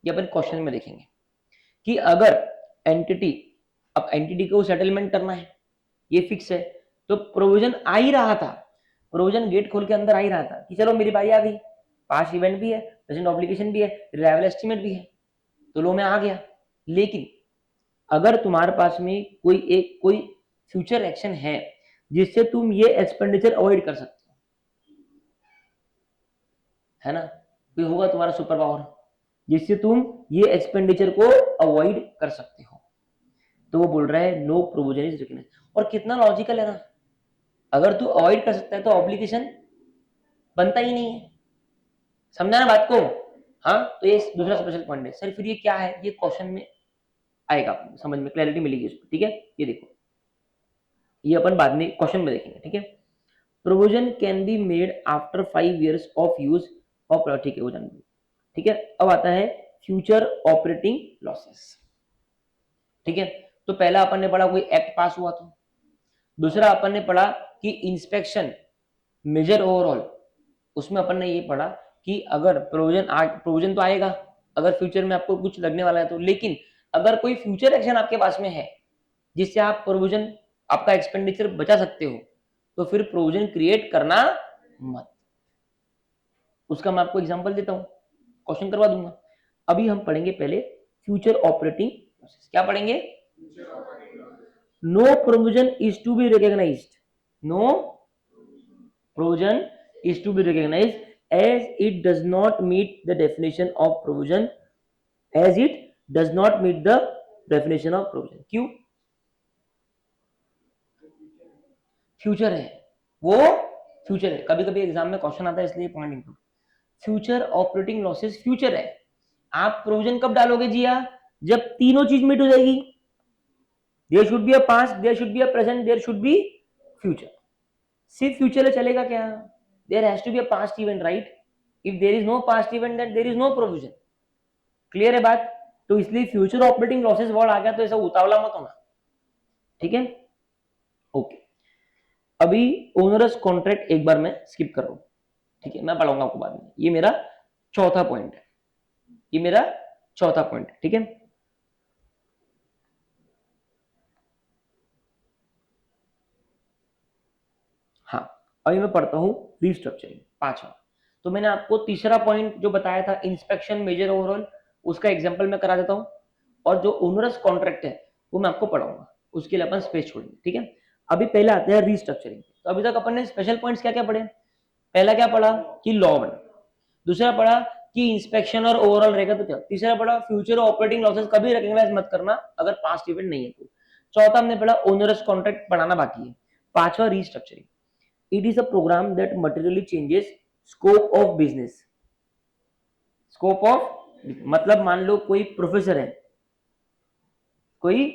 ये अपन क्वेश्चन में देखेंगे कि अगर एंटिटी, अब एंटिटी को सेटलमेंट करना है, ये फिक्स है, तो प्रोविजन आ ही रहा था, प्रोविजन गेट खोल के अंदर आ ही रहा था कि चलो मेरी बारी आ गई, पास्ट इवेंट भी है, प्रेजेंट ऑब्लिगेशन भी है, रिलायबल एस्टीमेट भी है, तो लो में आ गया। लेकिन अगर तुम्हारे पास में कोई फ्यूचर एक्शन है जिससे तुम ये एक्सपेंडिचर अवॉइड कर सकते हो, है ना, कोई होगा तुम्हारा सुपर पावर जिससे तुम ये एक्सपेंडिचर को अवॉइड कर सकते हो, तो वो बोल रहा है नो प्रोविजन इज रिकॉग्नाइज्ड। और कितना लॉजिकल है ना, अगर तू अवॉइड कर सकता है तो ऑब्लिगेशन बनता ही नहीं है, समझा ना बात को? हाँ, तो ये दूसरा स्पेशल पॉइंट है सर। फिर ये क्या है, ये क्वेश्चन में आएगा, समझ में क्लैरिटी मिलेगी इसको, ठीक है। ये देखो, ये अपन बाद में क्वेश्चन में देखेंगे, ठीक है। Provision can be made after 5 years of use of, ठीक है, वो जान, ठीक है। अब आता है फ्यूचर ऑपरेटिंग लॉसेस, ठीक है। तो पहला अपन ने पढ़ा कोई एक्ट पास हुआ तो, दूसरा अपन ने पढ़ा कि इंस्पेक्शन मेजर ओवरऑल, उसमें अपन ने ये पढ़ा कि अगर प्रोविजन तो आएगा अगर फ्यूचर में आपको कुछ लगने वाला है तो, लेकिन अगर कोई फ्यूचर एक्शन आपके पास में है जिससे आप प्रोविजन, आपका एक्सपेंडिचर बचा सकते हो, तो फिर प्रोविजन क्रिएट करना मत। उसका मैं आपको एग्जांपल देता हूं, क्वेश्चन करवा दूंगा। अभी हम पढ़ेंगे पहले फ्यूचर ऑपरेटिंग लॉसेस। क्या पढ़ेंगे? No provision is to be recognised, no provision is to be recognized as it does not meet the definition of provision, as it does not meet the definition of provision। क्यों? Future है वो, future है, कभी कभी exam में question आता है इसलिए point include. Future operating losses future है, आप प्रोविजन कब डालोगे जिया? जब तीनों चीज मीट हो जाएगी, there should be a past, there should be a present, there should be future. सिर्फ फ्यूचर है चलेगा क्या? there has to be a past event, right? if there is no past event then there is no provision। Clear है बात? तो इसलिए future operating losses word आ गया तो ऐसा उतावला मत होना, ठीक है, ओके। अभी ओनरस कॉन्ट्रैक्ट एक बार मैं स्किप कर रहा हूं, ठीक है, मैं पढ़ाऊंगा आपको बाद में। ये मेरा चौथा पॉइंट है, ये मेरा चौथा पॉइंट है, ठीक है। हाँ, अभी मैं पढ़ता हूं रिस्ट्रक्चरिंग, पांचवा। तो मैंने आपको तीसरा पॉइंट जो बताया था इंस्पेक्शन मेजर ओवरऑल, उसका एग्जांपल मैं करा देता हूं, और जो ओनरस कॉन्ट्रैक्ट है वो मैं आपको पढ़ाऊंगा, उसके लिए अपन स्पेस छोड़ेंगे, ठीक है। अभी पहले आते हैं रिस्ट्रक्चरिंग। तो अभी तक अपन ने स्पेशल पॉइंट्स क्या क्या पढ़े? पहला क्या पढ़ा कि लॉ बना, दूसरा पढ़ा कि इंस्पेक्शन और ओवरऑल रहेगा तो क्या, तीसरा पढ़ा फ्यूचर ऑपरेटिंग लॉसेस कभी रिकॉग्नाइज मत करना अगर पास्ट इवेंट नहीं है तो, चौथा हमने पढ़ा ओनरस कॉन्ट्रैक्ट पढ़ाना बाकी है, पांचवा restructuring. It is a program that materially changes scope of business। scope of मतलब मान लो कोई प्रोफेसर है, कोई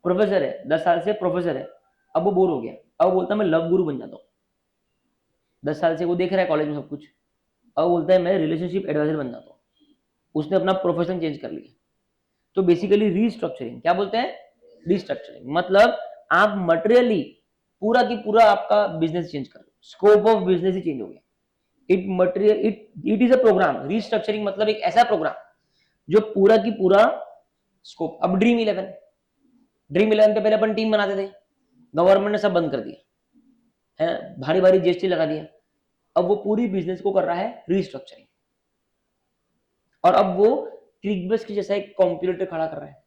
प्रोफेसर है, 10 साल से प्रोफेसर है, अब वो बोर हो गया, अब बोलता मैं लव गुरु बन जाता हूँ। 10 साल से वो देख रहा है कॉलेज में सब कुछ, अब बोलता है मैं रिलेशनशिप एडवाइजर बन जाता हूँ, उसने अपना प्रोफेशन चेंज कर लिया। तो बेसिकली रिस्ट्रक्चरिंग क्या बोलते हैं? रिस्ट्रक्चरिंग मतलब आप मटेरियली पूरा की पूरा आपका बिजनेस चेंज कर, स्कोप ऑफ बिजनेस ही चेंज हो गया। It is a programme, restructuring मतलब एक ऐसा प्रोग्राम जो पूरा की पूरा स्कोप। अब ड्रीम 11 पे पहले अपन टीम बनाते थे, गवर्नमेंट ने सब बंद कर दिया है, भारी भारी जीएसटी लगा दिया, अब वो पूरी बिजनेस को कर रहा है रिस्ट्रक्चरिंग। और अब वो क्लिकबेस के जैसा एक कॉम्पिटिटर खड़ा कर रहा है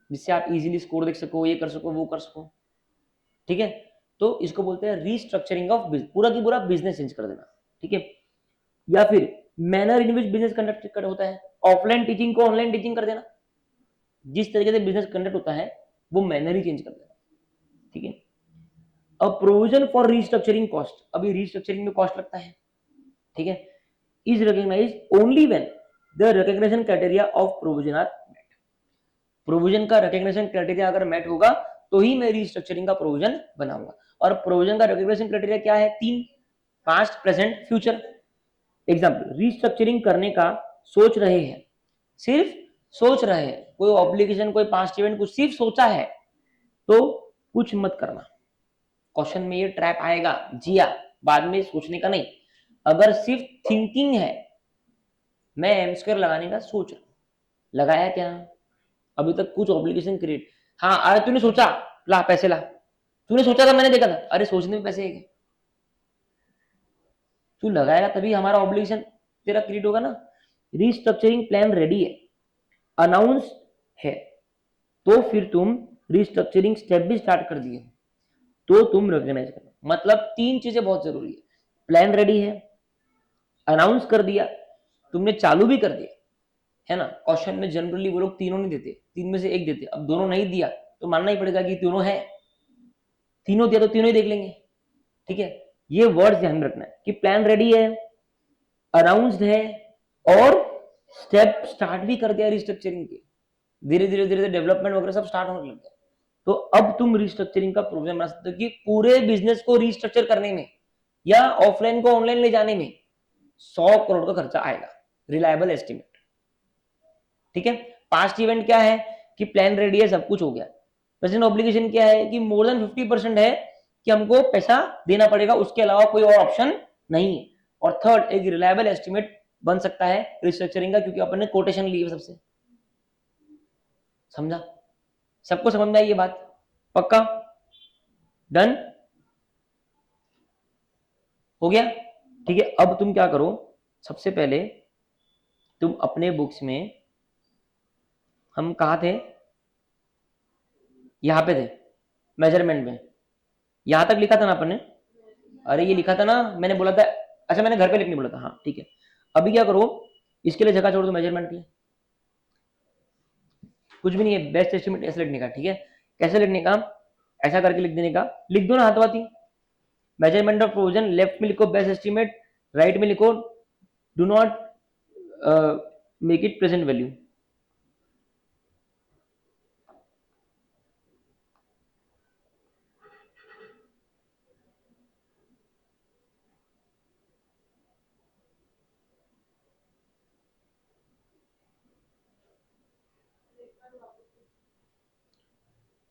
जिससे आप इजीली स्कोर देख सको, ये कर सको, वो कर सको। ठीक है, तो इसको बोलते हैं रीस्ट्रक्चरिंग ऑफ बिजनेस, पूरा की पूरा बिजनेस चेंज कर देना। ठीक है, या फिर manner in which business conduct होता है, ऑफलाइन टीचिंग को ऑनलाइन टीचिंग कर देना, जिस तरीके से बिजनेस कंडक्ट होता है वो मैनर ही चेंज कर देना। ठीक है, a provision for restructuring cost, अभी रीस्ट्रक्चरिंग में कॉस्ट लगता है। ठीक है, is recognised only when the recognition criteria of provision are met. Provision का रिकॉग्निशन क्राइटेरिया अगर मेट होगा तो ही मैं रीस्ट्रक्चरिंग का प्रोविजन बनाऊंगा। और प्रोविजन का रिकॉग्निशन क्राइटेरिया क्या है? 3, past, present, future. Example, restructuring करने का सोच रहे हैं, सिर्फ सोच रहे हैं, कोई ऑब्लिगेशन, कोई पास्ट इवेंट, कुछ सिर्फ सोचा है तो कुछ मत करना। क्वेश्चन में ये ट्रैप आएगा, जिया, बाद में सोचने का नहीं। अगर सिर्फ थिंकिंग है, मैं एम स्क्वायर लगाने का सोच रहा हूं, लगाया क्या? अभी तक कुछ ऑब्लिगेशन क्रिएट, हाँ अरे तूने सोचा, ला पैसे ला, तूने सोचा था, मैंने देखा था, अरे सोचने में पैसे है, तू लगाएगा तभी हमारा ऑब्लिगेशन तेरा क्रिएट होगा ना। रीस्ट्रक्चरिंग प्लान रेडी है, अनाउंस है, तो फिर तुम रीस्ट्रक्चरिंग स्टेप भी स्टार्ट कर दिए तो तुम रिकॉग्नाइज करना। मतलब 3 चीजें बहुत जरूरी है, प्लान रेडी है, अनाउंस कर दिया, तुमने चालू भी कर दिया, है ना। क्वेश्चन में जनरली वो लोग तीनों नहीं देते, 3 में से एक देते। अब दोनों नहीं दिया तो मानना ही पड़ेगा कि तीनों है, तीनों दिया तो तीनों ही देख लेंगे। ठीक है, ये वर्ड्स ध्यान रखना है कि प्लान रेडी है, अनाउंस्ड है और स्टेप स्टार्ट भी कर दिया रिस्ट्रक्चरिंग के, धीरे धीरे धीरे डेवलपमेंट वगैरह सब स्टार्ट होने लग गया। तो अब तुम रिस्ट्रक्चरिंग का प्रोग्राम बना सकते हो कि पूरे बिजनेस को रिस्ट्रक्चर करने में या ऑफलाइन को ऑनलाइन ले जाने में 100 करोड़ का खर्चा आएगा, रिलायबल एस्टिमेट। ठीक है, पास्ट इवेंट क्या है कि प्लान रेडी है, सब कुछ हो गया। प्रेजेंट ऑब्लिगेशन क्या है कि मोर देन 50% है कि हमको पैसा देना पड़ेगा, उसके अलावा कोई और ऑप्शन नहीं है। और थर्ड, एक रिलायबल एस्टिमेट बन सकता है रिस्ट्रक्चरिंग का, क्योंकि अपन ने कोटेशन ली है सबसे। समझा? सबको समझ में आई ये बात? पक्का? डन हो गया? ठीक है, अब तुम क्या करो, सबसे पहले तुम अपने बुक्स में, हम कहा थे, यहां पे थे मेजरमेंट में, यहां तक लिखा था ना अपन ने? अरे ये लिखा था ना, मैंने बोला था, अच्छा मैंने घर पे लिखने बोला था, हाँ ठीक है। अभी क्या करो, इसके लिए जगह छोड़ दो मेजरमेंट के लिए, कुछ भी नहीं है, बेस्ट एस्टिमेट ऐसे लिखने का। ठीक है, कैसे लिखने का? ऐसा करके लिख देने का, लिख दो ना हाथवाती, मेजरमेंट ऑफ प्रोविजन, लेफ्ट में लिखो बेस्ट एस्टिमेट, राइट में लिखो do not make it present value.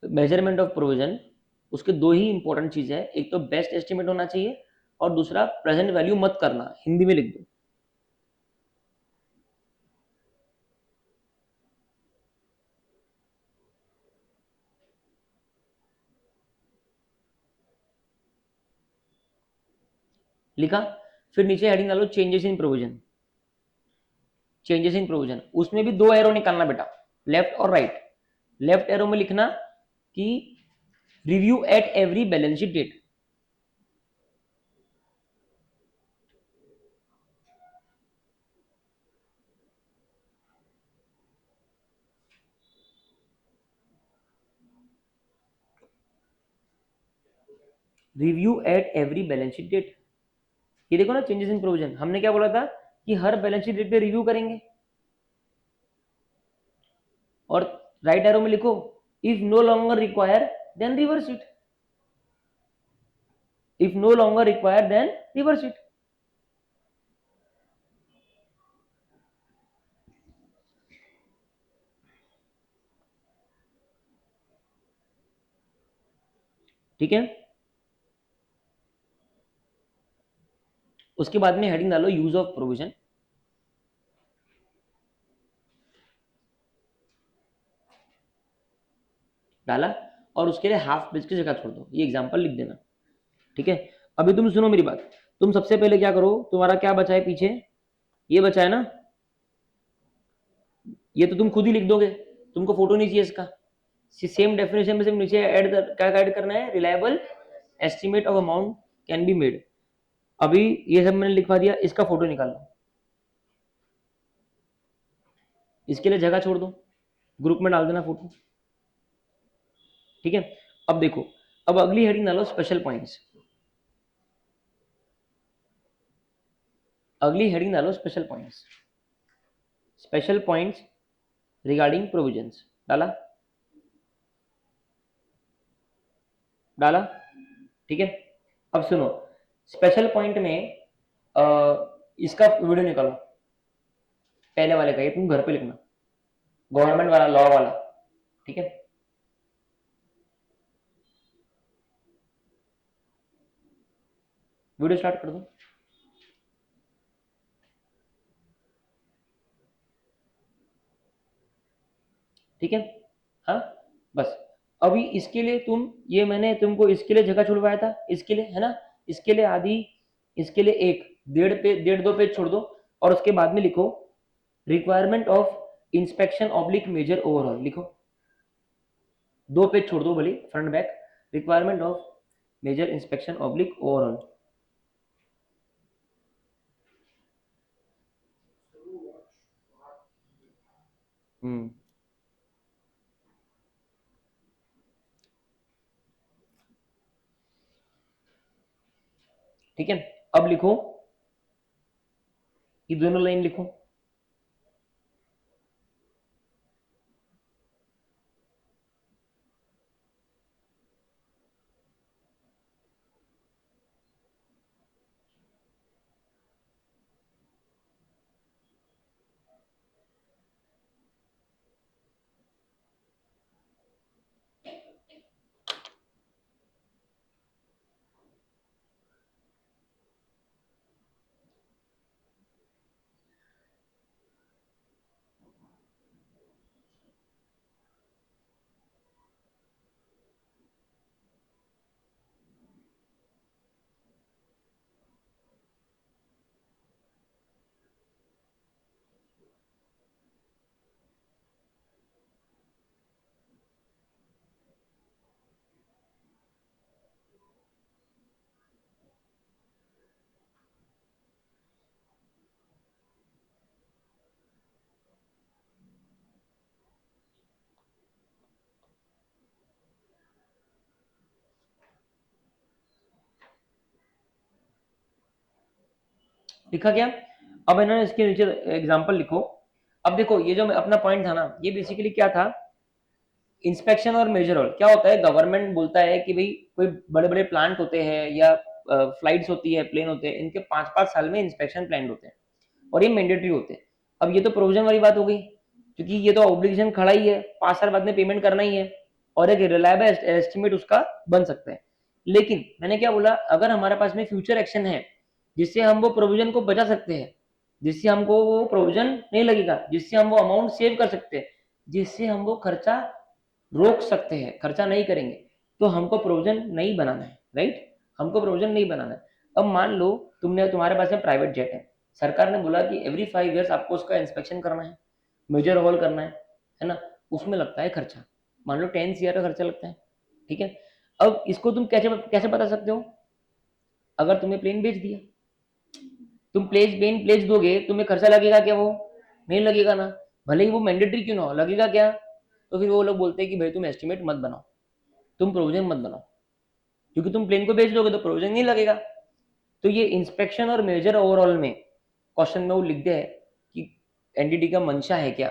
Measurement of provision, उसके 2 ही इंपॉर्टेंट चीज है, एक तो बेस्ट एस्टिमेट होना चाहिए और दूसरा प्रेजेंट वैल्यू मत करना, हिंदी में लिख दो। लिखा, फिर नीचे हेडिंग डालो changes in provision. Changes in provision, उसमें भी 2 एरो निकालना बेटा, लेफ्ट और राइट। लेफ्ट एरो में लिखना कि review at every balance sheet date, review at every balance sheet date. ये देखो ना, चेंजेस इन प्रोविजन, हमने क्या बोला था कि हर बैलेंस शीट डेट पे रिव्यू करेंगे। और राइट एरो में लिखो if no longer require then reverse it, if no longer require then reverse it. ठीक है, उसके बाद में हेडिंग डालो यूज ऑफ प्रोविजन, डाला, और उसके लिए हाफ पेज की जगह छोड़ दो, ये एग्जांपल लिख देना। ठीक है, अभी तुम सुनो मेरी बात, तुम सबसे पहले क्या करो, तुम्हारा क्या बचा है पीछे, ये बचा है ना, ये तो तुम खुद ही लिख दोगे, तुमको फोटो नहीं चाहिए इसका। सेम डेफिनेशन में सिर्फ नीचे क्या ऐड करना है, reliable estimate of amount can be made. अभी ये सब मैंने लिखवा दिया, इसका फोटो निकाल लो, इसके लिए जगह छोड़ दो, ग्रुप में डाल देना फोटो, ठीक है। अब देखो, अब अगली हेडिंग डालो स्पेशल पॉइंट्स, अगली हेडिंग डालो special points, special points regarding provisions. डाला, डाला, ठीक है। अब सुनो, स्पेशल पॉइंट में इसका वीडियो निकालो, पहले वाले का, ये तुम घर पे लिखना, गवर्नमेंट वाला, लॉ वाला, ठीक है। वीडियो स्टार्ट कर दो। ठीक है, हाँ, बस। अभी इसके लिए तुम, ये मैंने तुमको इसके लिए जगह छुड़वाया था, इसके लिए, है ना, इसके लिए आधी, इसके लिए एक, डेढ़ दो पेज छोड़ दो, और उसके बाद में लिखो requirement of inspection oblique major overall, लिखो, 2 पेज छोड़ दो भले, front back, requirement of major inspection oblique overall. ठीक है, अब लिखो, ये दोनों लाइन लिखो, लिखा क्या। अब है ना, इसके नीचे एग्जांपल लिखो। अब देखो, ये जो अपना पॉइंट था ना, ये बेसिकली क्या था, इंस्पेक्शन और मेजर ऑल क्या होता है, गवर्नमेंट बोलता है कि भाई कोई बड़े बड़े प्लांट होते हैं या फ्लाइट्स होती है, प्लेन होते हैं, इनके 5-5 साल में इंस्पेक्शन प्लान होते हैं, और ये मैंडेटरी होते हैं। अब ये तो प्रोविजन वाली बात हो गई, क्योंकि ये तो ऑब्लिगेशन खड़ा ही है, 5 साल बाद में पेमेंट करना ही है, और एक रिलायबल एस्टिमेट उसका बन सकता है। लेकिन मैंने क्या बोला, अगर हमारे पास में फ्यूचर एक्शन है जिससे हम वो प्रोविजन को बचा सकते हैं, जिससे हमको वो प्रोविजन नहीं लगेगा, जिससे हम वो अमाउंट सेव कर सकते हैं, जिससे हम वो खर्चा रोक सकते हैं, खर्चा नहीं करेंगे, तो हमको प्रोविजन नहीं बनाना है, राइट, हमको प्रोविजन नहीं बनाना है। अब मान लो तुम्हारे पास में प्राइवेट जेट है, सरकार ने बोला कि एवरी 5 ईयर्स आपको उसका इंस्पेक्शन करना है, मेजर ओवरऑल करना है ना, उसमें लगता है खर्चा, मान लो 10 CR का खर्चा लगता है, ठीक है। अब इसको तुम कैसे कैसे बता सकते हो, अगर तुम्हें प्लेन बेच दिया, तुम प्लेन दोगे, तुम्हें खर्चा लगेगा क्या, वो नहीं लगेगा ना, भले ही वो मैंडेटरी क्यों ना हो, लगेगा क्या। तो फिर वो लोग बोलते हैं कि भाई तुम एस्टिमेट मत बनाओ, तुम प्रोविजन मत बनाओ, क्योंकि तुम प्लेन को बेच दोगे तो प्रोविजन नहीं लगेगा। तो ये इंस्पेक्शन और मेजर ओवरऑल में क्वेश्चन में वो लिख दे कि एनडीटी का मंशा है क्या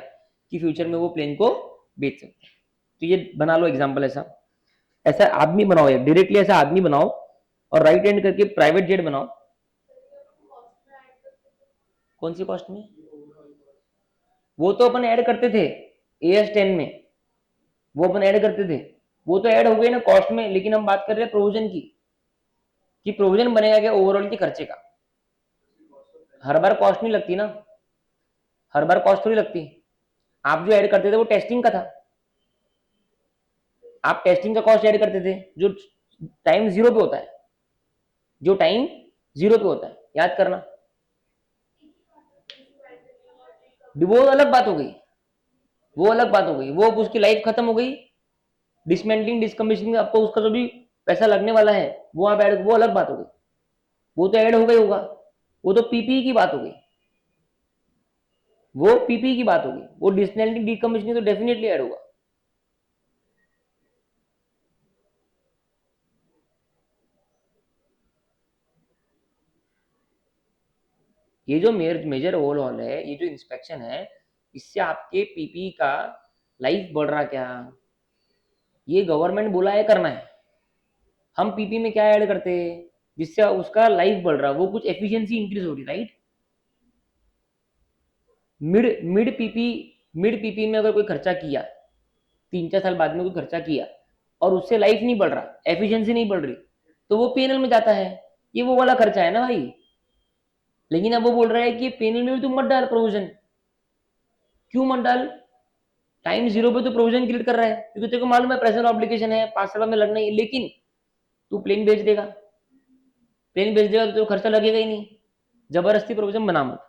कि फ्यूचर में वो प्लेन को बेच सकते हैं। तो ये बना लो एग्जांपल, ऐसा ऐसा आदमी बनाओ, या डायरेक्टली ऐसा आदमी बनाओ, और राइट हैंड करके प्राइवेट जेट बनाओ। कौन सी कॉस्ट में, वो तो अपन ऐड करते थे AS10 में, वो अपन ऐड करते थे, वो तो ऐड हो गई ना कॉस्ट में, लेकिन हम बात कर रहे हैं प्रोविजन की, कि प्रोविजन बनेगा क्या ओवरऑल के खर्चे का। हर बार कॉस्ट नहीं लगती ना, हर बार कॉस्ट थोड़ी लगती। आप जो ऐड करते थे वो टेस्टिंग का था, आप टेस्टिंग का कॉस्ट ऐड करते थे जो टाइम 0 पे होता है, जो टाइम 0 पे होता है, याद करना। वो अलग बात हो गई, वो अलग बात हो गई, वो उसकी लाइफ खत्म हो गई, डिसमेंटलिंग डिसकमीशनिंग आपको उसका जो भी पैसा लगने वाला है वो आप ऐड, वो अलग बात हो गई, वो तो ऐड हो गई होगा, वो तो पीपीई की बात हो गई, वो पीपीई की बात होगी, वो डिसमेंटलिंग डिकमीशनिंग तो डेफिनेटली ऐड होगा। ये जो मेजर ओवरऑल है, ये जो इंस्पेक्शन है, इससे आपके पीपी का लाइफ बढ़ रहा क्या? ये गवर्नमेंट बोला है करना है, हम पीपी में क्या ऐड करते हैं जिससे उसका लाइफ बढ़ रहा, वो कुछ एफिशिएंसी इंक्रीज हो रही, right? Mid mid PP mid PP में अगर कोई खर्चा किया, 3-4 साल बाद में कोई खर्चा किया और उससे लाइफ नहीं बढ़ रहा, एफिशिएंसी नहीं बढ़ रही, तो वो पीएनएल में जाता है, ये वो वाला खर्चा है ना भाई। लेकिन अब वो बोल रहा है कि पीएनएल में भी तुम मत डाल प्रोविजन। क्यों मत डाल? टाइम जीरो पे तो प्रोविजन क्रिएट कर रहा है, क्योंकि तेरे को मालूम है प्रेजेंट ऑब्लिगेशन है, 5 साल में लगना ही, लेकिन तू प्लेन भेज देगा, प्लेन भेज देगा तो खर्चा लगेगा ही नहीं, जबरदस्ती प्रोविजन बना मत,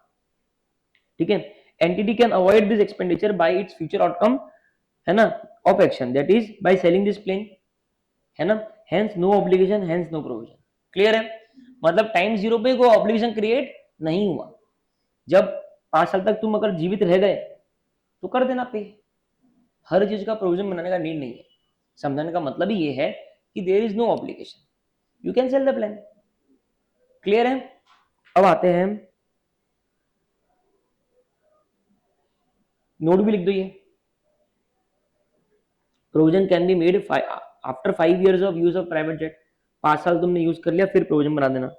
ठीक है? Entity can avoid this expenditure by its future outcome, है ना, of action, that is by selling this plane, है ना, hence no obligation, hence no provision. Clear है? मतलब टाइम जीरो पे कोई ऑब्लिगेशन क्रिएट नहीं हुआ, जब 5 साल तक तुम अगर जीवित रह गए तो कर देना पे, हर चीज का प्रोविजन बनाने का नीड नहीं है। समझाने का मतलब ही ये है कि there is no obligation, you can sell the plan. Clear है? अब आते हैं, नोट भी लिख दो ये, provision can be made after 5 years of use of private jet. 5 साल तुमने यूज कर लिया, फिर प्रोविजन बना देना।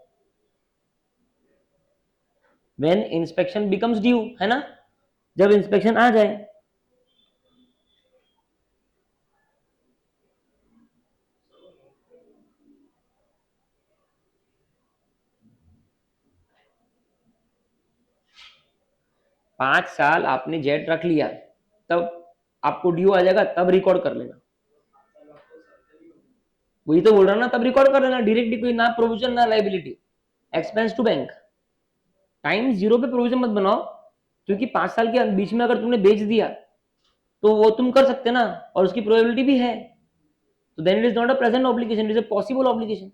व्हेन इंस्पेक्शन बिकम्स ड्यू, है ना, जब इंस्पेक्शन आ जाए। 5 साल आपने जेट रख लिया, तब आपको ड्यू आ जाएगा, तब रिकॉर्ड कर लेना। वही तो बोल रहा ना, तब रिकॉर्ड कर लेना डायरेक्टली, कोई ना प्रोविजन ना liability, expense to bank. Time zero पे प्रोविजन मत बनाओ, क्योंकि 5 साल के बीच में अगर तुमने बेच दिया तो वो तुम कर सकते ना, और उसकी प्रोबेबिलिटी भी है, तो then it is not a present obligation, it is a possible obligation.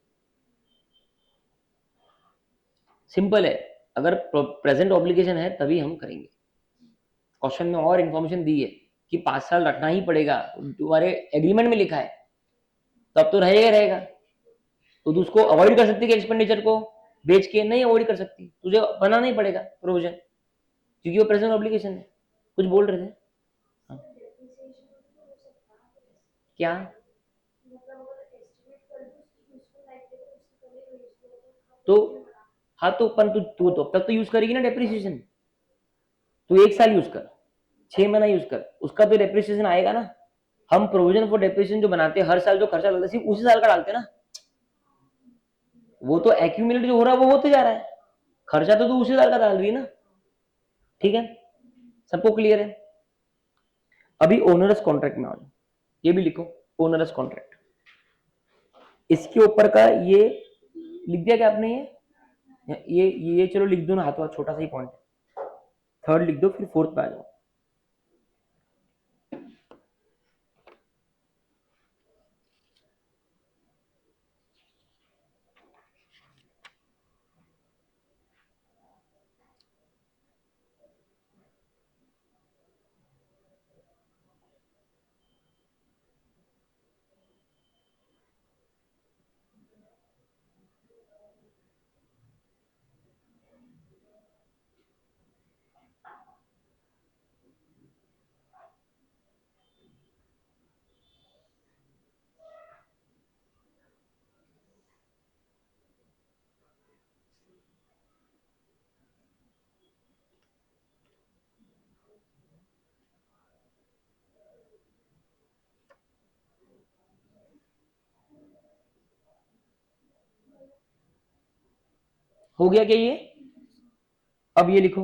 Simple है, अगर प्रेजेंट ऑब्लिगेशन है तभी हम करेंगे। क्वेश्चन में और इंफॉर्मेशन दी है कि 5 साल रखना ही पड़ेगा, तुम्हारे एग्रीमेंट में लिखा है, तब तो रहेगा रहेगा। तो तू उसको अवॉइड कर सकती है, एक्सपेंडिचर को बेच के नहीं अवॉइड कर सकती, तुझे बनाना ही पड़ेगा प्रोविजन, क्योंकि वो प्रेजेंट ऑब्लिगेशन है। कुछ बोल रहे थे? हाँ। क्या? तो हाँ, तो पर तू तो अब तक तो यूज करेगी ना डेप्रिसिएशन, तू 1 साल यूज कर, 6 महीना यूज कर, उसका तो डेप्रिसिएशन आएगा ना। हम प्रोविजन फॉर डेप्रिसिएशन जो बनाते हैं, हर साल जो खर्चा लगता है सिर्फ उसी साल का डालते हैं ना, वो तो एक्यूमुलेट जो हो रहा है वो होते जा रहा है, खर्चा तो तू उसी साल का डाल रही है ना। ठीक है, सबको क्लियर है? अभी ओनरस कॉन्ट्रैक्ट में आ जाओ, ये भी लिखो, ओनरस कॉन्ट्रैक्ट। इसके ऊपर का ये लिख दिया क्या आपने? ये चलो लिख दो ना, हाथों हाथ, छोटा सा ही पॉइंट, थर्ड लिख दो, फिर फोर्थ पे आ जाओ। हो गया क्या ये? अब ये लिखो,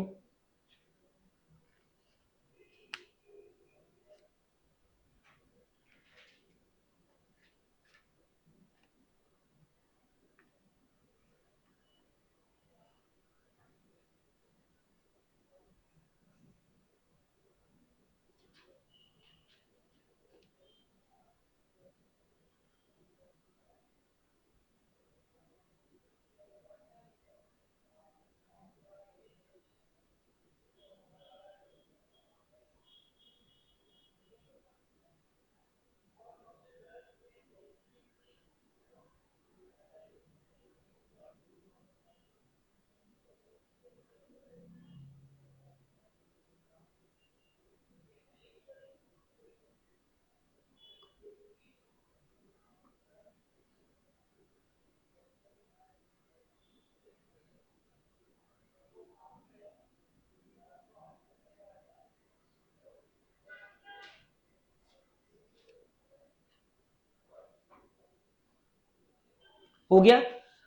हो गया।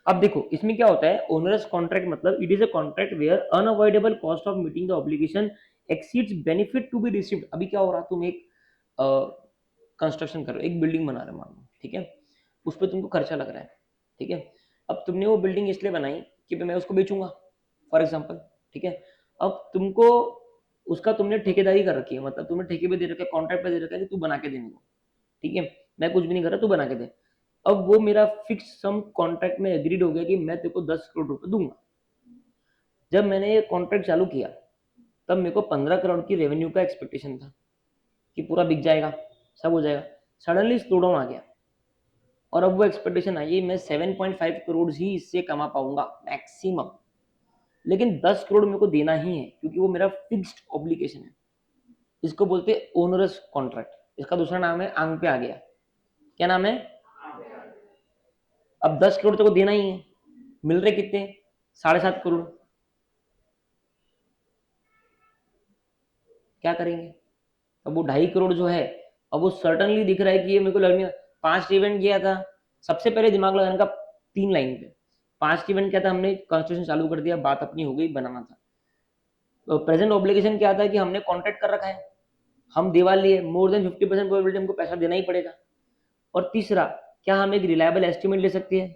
अब देखो इसमें क्या होता है, ओनरस कॉन्ट्रैक्ट मतलब it is a contract where unavoidable cost of meeting the obligation exceeds benefit to be received. अभी क्या हो रहा, तुम एक कंस्ट्रक्शन कर रहे हो, एक बिल्डिंग बना रहे हो मान लो, ठीक है, उस पर तुमको खर्चा लग रहा है, ठीक है। अब तुमने वो बिल्डिंग इसलिए बनाई कि मैं उसको बेचूंगा फॉर एग्जाम्पल, ठीक है। अब तुमको उसका तुमने ठेकेदारी कर रखी है, मतलब तुमने ठेके पे दे रखा है, कॉन्ट्रैक्ट पे दे रखा है कि तू बना के देने को, ठीक है, मैं कुछ भी नहीं कर रहा, तू बना के दे। अब वो मेरा फिक्स सम कॉन्ट्रैक्ट में एग्रीड हो गया कि मैं तेरे को 10 करोड़ रुपए दूंगा। जब मैंने ये कॉन्ट्रैक्ट चालू किया तब मेरे को 15 करोड़ की रेवेन्यू का एक्सपेक्टेशन था कि पूरा बिक जाएगा, सब हो जाएगा। सडनली स्लो डाउन आ गया और अब वो एक्सपेक्टेशन आई मैं 7.5 करोड़ ही इससे कमा पाऊंगा मैक्सिमम, लेकिन 10 करोड़ मेरे को देना ही है क्योंकि वो मेरा फिक्स्ड ऑब्लिगेशन है। इसको बोलते हैं ओनरस कॉन्ट्रैक्ट। इसका दूसरा नाम है आंग पे आ गया। क्या नाम है? अब 10 करोड़ तेरे को देना ही है, मिल रहे कितने? 7.5 करोड़। क्या करेंगे? अब वो 2.5 करोड़ जो है, अब वो सर्टनली दिख रहा है कि ये मेरे को लगनी है। 5 इवेंट किया था, सबसे पहले दिमाग लगाने का 3 लाइन पे। 5 इवेंट क्या था, हमने कंस्ट्रक्शन चालू कर दिया, बात अपनी हो गई, बनाना था। तो प्रेजेंट ऑब्लिगेशन क्या था कि हमने कॉन्ट्रैक्ट कर रखा है, हम दीवार लिए, मोर देन 50% प्रोबेबिलिटी हमको पैसा देना ही पड़ेगा। और तीसरा, क्या हम एक रिलायबल एस्टिमेट ले सकते हैं,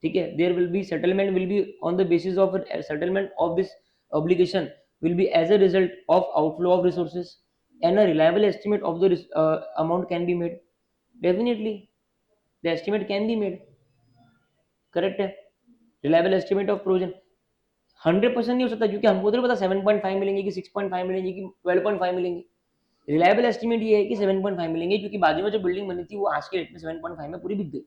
ठीक है। There will be settlement will be on the basis of settlement of this obligation will be as a result of outflow of resources and a reliable estimate of the amount can be made. Definitely the estimate can be made, correct है। reliable estimate of provision 100% नहीं हो सकता क्योंकि हमको तो नहीं पता 7.5 मिलेंगे कि 6.5 मिलेंगे कि 12.5 मिलेंगे। रिलायबल एस्टिमेट ये है कि 7.5 मिलेंगे क्योंकि बाजू में जो बिल्डिंग बनी थी वो आज के रेट में 7.5 में पूरी बिक गई।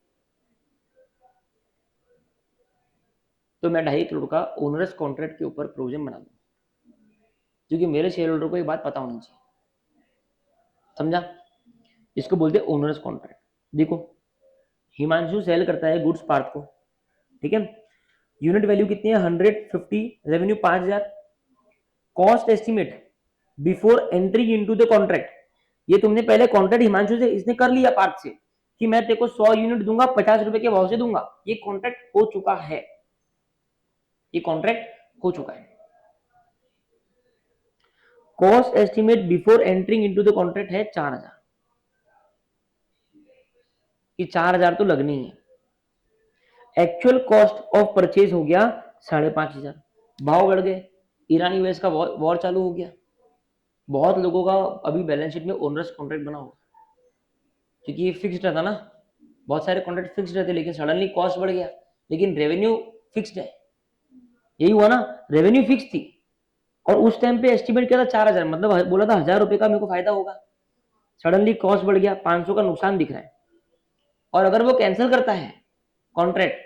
तो मैं 2.5 करोड़ का ओनरस कॉन्ट्रैक्ट के ऊपर प्रोविजन बना दूं क्योंकि मेरे शेयर होल्डर को ये बात पता होनी चाहिए, समझा। इसको बोलते हैं ओनरस कॉन्ट्रैक्ट। देखो हिमांशु सेल करता है गुड्स पार्थ को, ठीक है। यूनिट वैल्यू कितनी है? 150, revenue 5000। Cost estimate before entry into the contract, ये तुमने पहले कॉन्ट्रैक्ट हिमांशु से इसने कर लिया पार्थ से कि मैं तेरे को 100 यूनिट दूंगा, 50 रुपए के भाव से दूंगा। ये कॉन्ट्रैक्ट हो चुका है, ये कॉन्ट्रैक्ट हो चुका है। Cost estimate before entering into the contract है 4000, कि 4000 तो लगनी है। एक्चुअल कॉस्ट ऑफ परचेज हो गया 5500। भाव बढ़ गए, ईरान यूएस का वॉर चालू हो गया, बहुत लोगों का अभी बैलेंस शीट में ओनरस कॉन्ट्रैक्ट बना होगा क्योंकि ये फिक्स्ड रहता ना, बहुत सारे कॉन्ट्रैक्ट फिक्स्ड रहते, लेकिन सडनली कॉस्ट बढ़ गया लेकिन रेवेन्यू फिक्स्ड है। यही हुआ ना, रेवेन्यू फिक्स थी और उस टाइम पे एस्टिमेट किया था 4000, मतलब बोला था 1000 रुपए का मेरे को फायदा होगा, सडनली कॉस्ट बढ़ गया, 500 का नुकसान दिख रहा है। और अगर वो कैंसिल करता है कॉन्ट्रैक्ट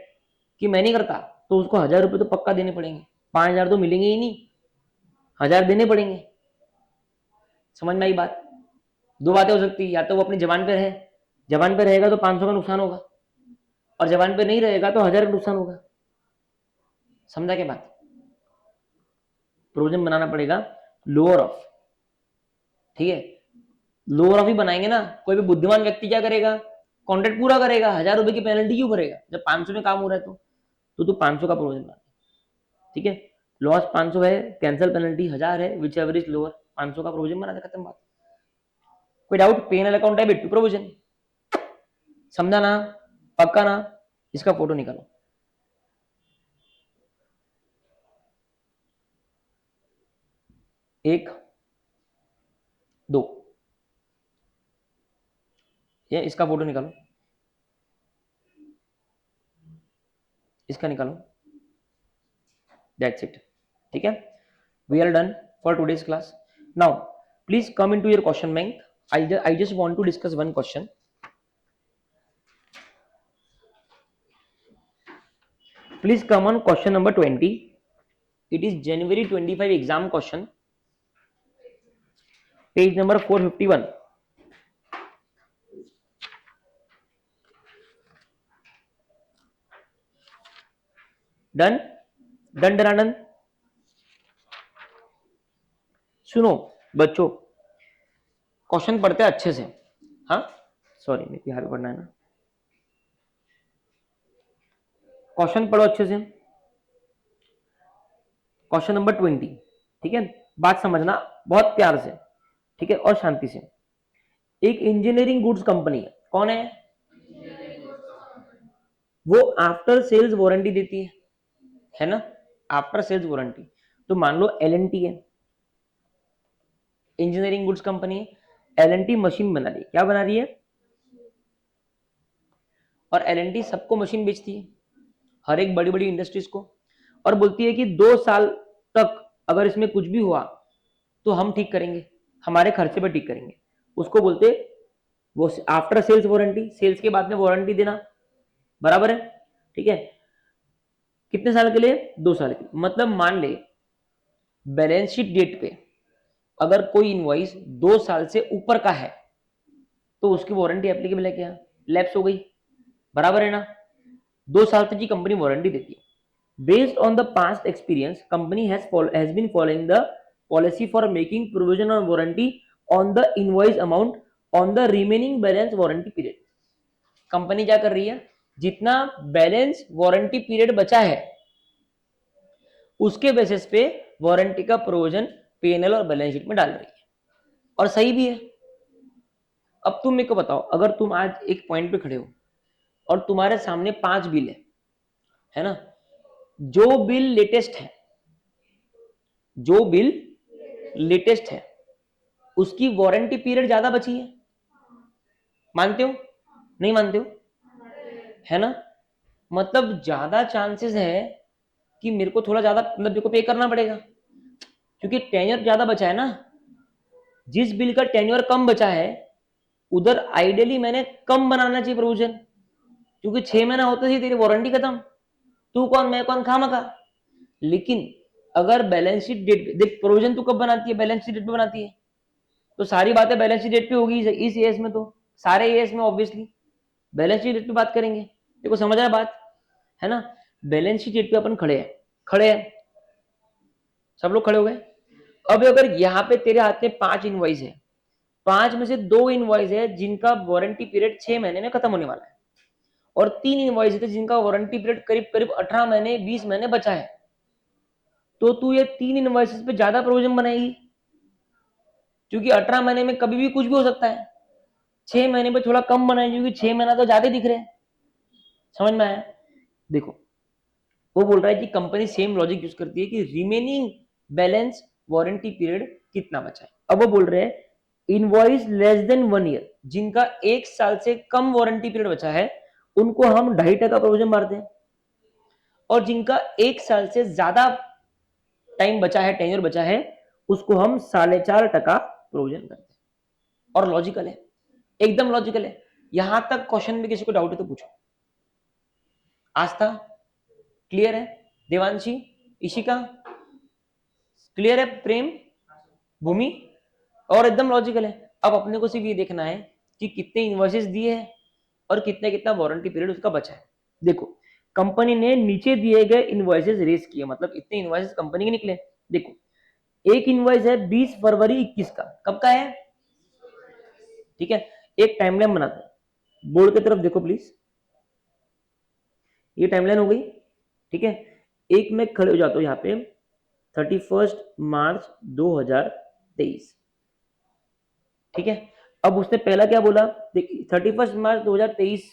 कि मैं नहीं करता तो उसको 1000 रुपए तो पक्का देने पड़ेंगे, 5000 तो मिलेंगे ही नहीं, 1000 देने पड़ेंगे। समझ में आई बात? दो बातें हो सकती है, या तो वो अपनी जबान पे रहे, जबान पे रहेगा तो 500 का नुकसान होगा, और जबान पे नहीं रहेगा तो 1000 का नुकसान होगा। समझा क्या बात? प्रोविजन बनाना पड़ेगा लोअर ऑफ, ठीक है। लोअर ऑफ ही बनाएंगे ना, कोई भी बुद्धिमान व्यक्ति क्या करेगा, कॉन्ट्रैक्ट पूरा करेगा, 1000 रुपए की पेनल्टी क्यों भरेगा जब 500 में काम हो रहा है। तो 500 का प्रोविजन बना, ठीक है। लॉस 500 है, कैंसिल पेनल्टी 1000 है, विच एवर इज लोअर, 500 का प्रोविजन बना दे, खत्म बात। कोई doubt? PNL account debit to provision, समझा ना, पक्का ना। इसका फोटो निकालो, एक दो, ये इसका फोटो निकालो, इसका निकालो, दैट्स इट, ठीक है। We are done for today's class. Now please come into your question bank. I just want to discuss one question. Please come on question number 20. It is January 25 exam question, page number 451. Done? Done done? सुनो बच्चों, question पढ़ते हैं अच्छे से। हाँ sorry, मेरे यहाँ पे पढ़ना है ना। क्वेश्चन पढ़ो अच्छे से, क्वेश्चन नंबर 20। ठीक है, बात समझना बहुत प्यार से, ठीक है, और शांति से। एक इंजीनियरिंग गुड्स कंपनी है, कौन है? वो आफ्टर सेल्स वारंटी देती है ना, आफ्टर सेल्स वारंटी। तो मान लो एलएनटी है, इंजीनियरिंग गुड्स कंपनी है, एलएनटी मशीन बना रही है, क्या बना रही है? और एलएनटी सबको मशीन बेचती है, हर एक बड़ी बड़ी इंडस्ट्रीज को, और बोलती है कि 2 साल तक अगर इसमें कुछ भी हुआ तो हम ठीक करेंगे, हमारे खर्चे पर ठीक करेंगे। उसको बोलते वो आफ्टर सेल्स वारंटी, सेल्स के बाद में वारंटी देना, बराबर है? ठीक है, कितने साल के लिए? 2 साल के लिए। मतलब मान ले बैलेंस शीट डेट पे अगर कोई इनवॉइस 2 साल से ऊपर का है तो उसकी वारंटी एप्लीकेबल है क्या? लैप्स हो गई, बराबर है ना? 2 साल तक की कंपनी वारंटी देती है। Based on the past experience, company has been following the policy for making provision on warranty on the invoice amount on the remaining balance warranty period. Company क्या कर रही है? जितना बैलेंस वारंटी पीरियड बचा है उसके बेसिस पे warranty का प्रोविजन पीएनएल और बैलेंस शीट में डाल रही है, और सही भी है। अब तुम मेरे को बताओ, अगर तुम आज एक पॉइंट पे खड़े हो और तुम्हारे सामने 5 बिल है ना, जो बिल लेटेस्ट है, जो बिल लेटेस्ट है उसकी वारंटी पीरियड ज्यादा बची है, मानते हो? नहीं मानते हो? है ना? मतलब ज्यादा चांसेस है कि मेरे को थोड़ा ज्यादा, मतलब मेरे को पे करना पड़ेगा, क्योंकि टेन्योर ज्यादा बचा है ना। जिस बिल का टेन्योर कम बचा है उधर आइडियली मैंने कम बनाना चाहिए प्रोविजन, क्योंकि 6 महीना होते ही तेरी वारंटी खत्म, तू कौन मैं कौन खामखा। लेकिन अगर बैलेंस शीट डेट देख, प्रोविजन तू कब बनाती है? बैलेंस शीट डेट पे बनाती है, तो सारी बातें बैलेंस शीट डेट पे होगी इस ईएस में, तो सारे ईएस में ऑब्वियसली बैलेंस शीट डेट पे बात करेंगे। देखो समझ रहा है बात, है ना? बैलेंस शीट डेट पे अपन खड़े हैं, खड़े हैं, सब लोग खड़े हो गए। अब अगर यहाँ पे तेरे हाथ में 5 इनवॉइस है, 5 में से 2 इनवॉइस है जिनका वारंटी पीरियड 6 महीने में खत्म होने वाला है, और 3 इनवॉइस है जिनका वारंटी पीरियड करीब करीब 18 महीने 20 महीने बचा है, तो तू ये 3 इनवॉइसेस पे ज्यादा प्रोविजन बनाएगी, क्योंकि 18 महीने में कभी भी कुछ भी हो सकता है। 6 महीने पे थोड़ा कम बनाएगी, क्योंकि 6 महीना तो ज्यादा दिख रहे हैं। समझ में आया? देखो वो बोल रहा है कि कंपनी सेम लॉजिक यूज करती है कि रिमेनिंग बैलेंस वारंटी पीरियड कितना बचा है। अब वो बोल रहे हैं इनवॉइस लेस देन 1 ईयर, जिनका 1 साल से कम वारंटी पीरियड बचा है उनको हम 2.5% प्रोविजन मारते हैं, और जिनका 1 साल से ज्यादा टाइम बचा है, टेन्योर बचा है, उसको हम 4.5% प्रोविजन करते हैं। और लॉजिकल है, एकदम लॉजिकल है। यहां तक क्वेश्चन में किसी को डाउट है तो पूछो। आस्था क्लियर है? देवांशी, इशिका क्लियर है? प्रेम, भूमि, और एकदम लॉजिकल है। अब अपने को सिर्फ ये देखना है कि कितने इनवॉइसेस दिए हैं और कितना कितना वारंटी पीरियड उसका बचा है। देखो कंपनी ने नीचे दिए गए इनवॉइसेस रेस किए, मतलब इतने इनवॉइसेस कंपनी के निकले। देखो एक इनवॉइस है 20 फरवरी 21 का, कब का है? ठीक है, एक टाइमलाइन बनाते हैं, बोर्ड की तरफ देखो प्लीज, ये टाइमलाइन हो गई। ठीक है, एक मैं खड़े हो जाता हूं यहाँ पे 31 मार्च 2023। ठीक है, अब उसने पहला क्या बोला? देखिए 31 मार्च 2023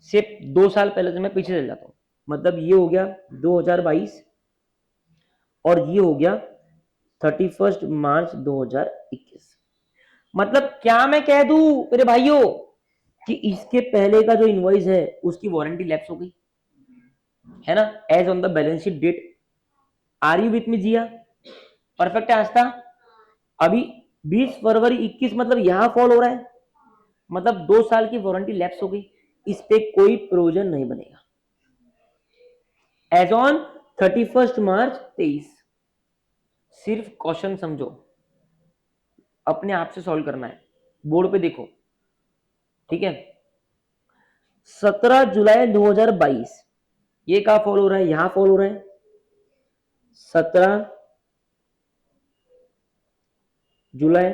से 2 साल पहले से मैं पीछे चल जाता हूं, मतलब ये हो गया 2022 और ये हो गया 31 मार्च 2021। मतलब क्या मैं कह दूं मेरे भाइयों कि इसके पहले का जो इनवॉइस है उसकी वारंटी लैप्स हो गई, है ना, as on the balance sheet date. Are you with me Jiya? Perfect है आस्था? अभी 20 फरवरी 21 मतलब यहां फॉल हो रहा है, मतलब 2 साल की वारंटी लैप्स हो गई, इस पे कोई प्रोविजन नहीं बनेगा एज ऑन 31 मार्च 23। सिर्फ क्वेश्चन समझो, अपने आप से सॉल्व करना है, बोर्ड पे देखो। ठीक है, 17 जुलाई 2022 ये कहां फॉल हो रहा है? यहां फॉल हो रहा है 17 जुलाई,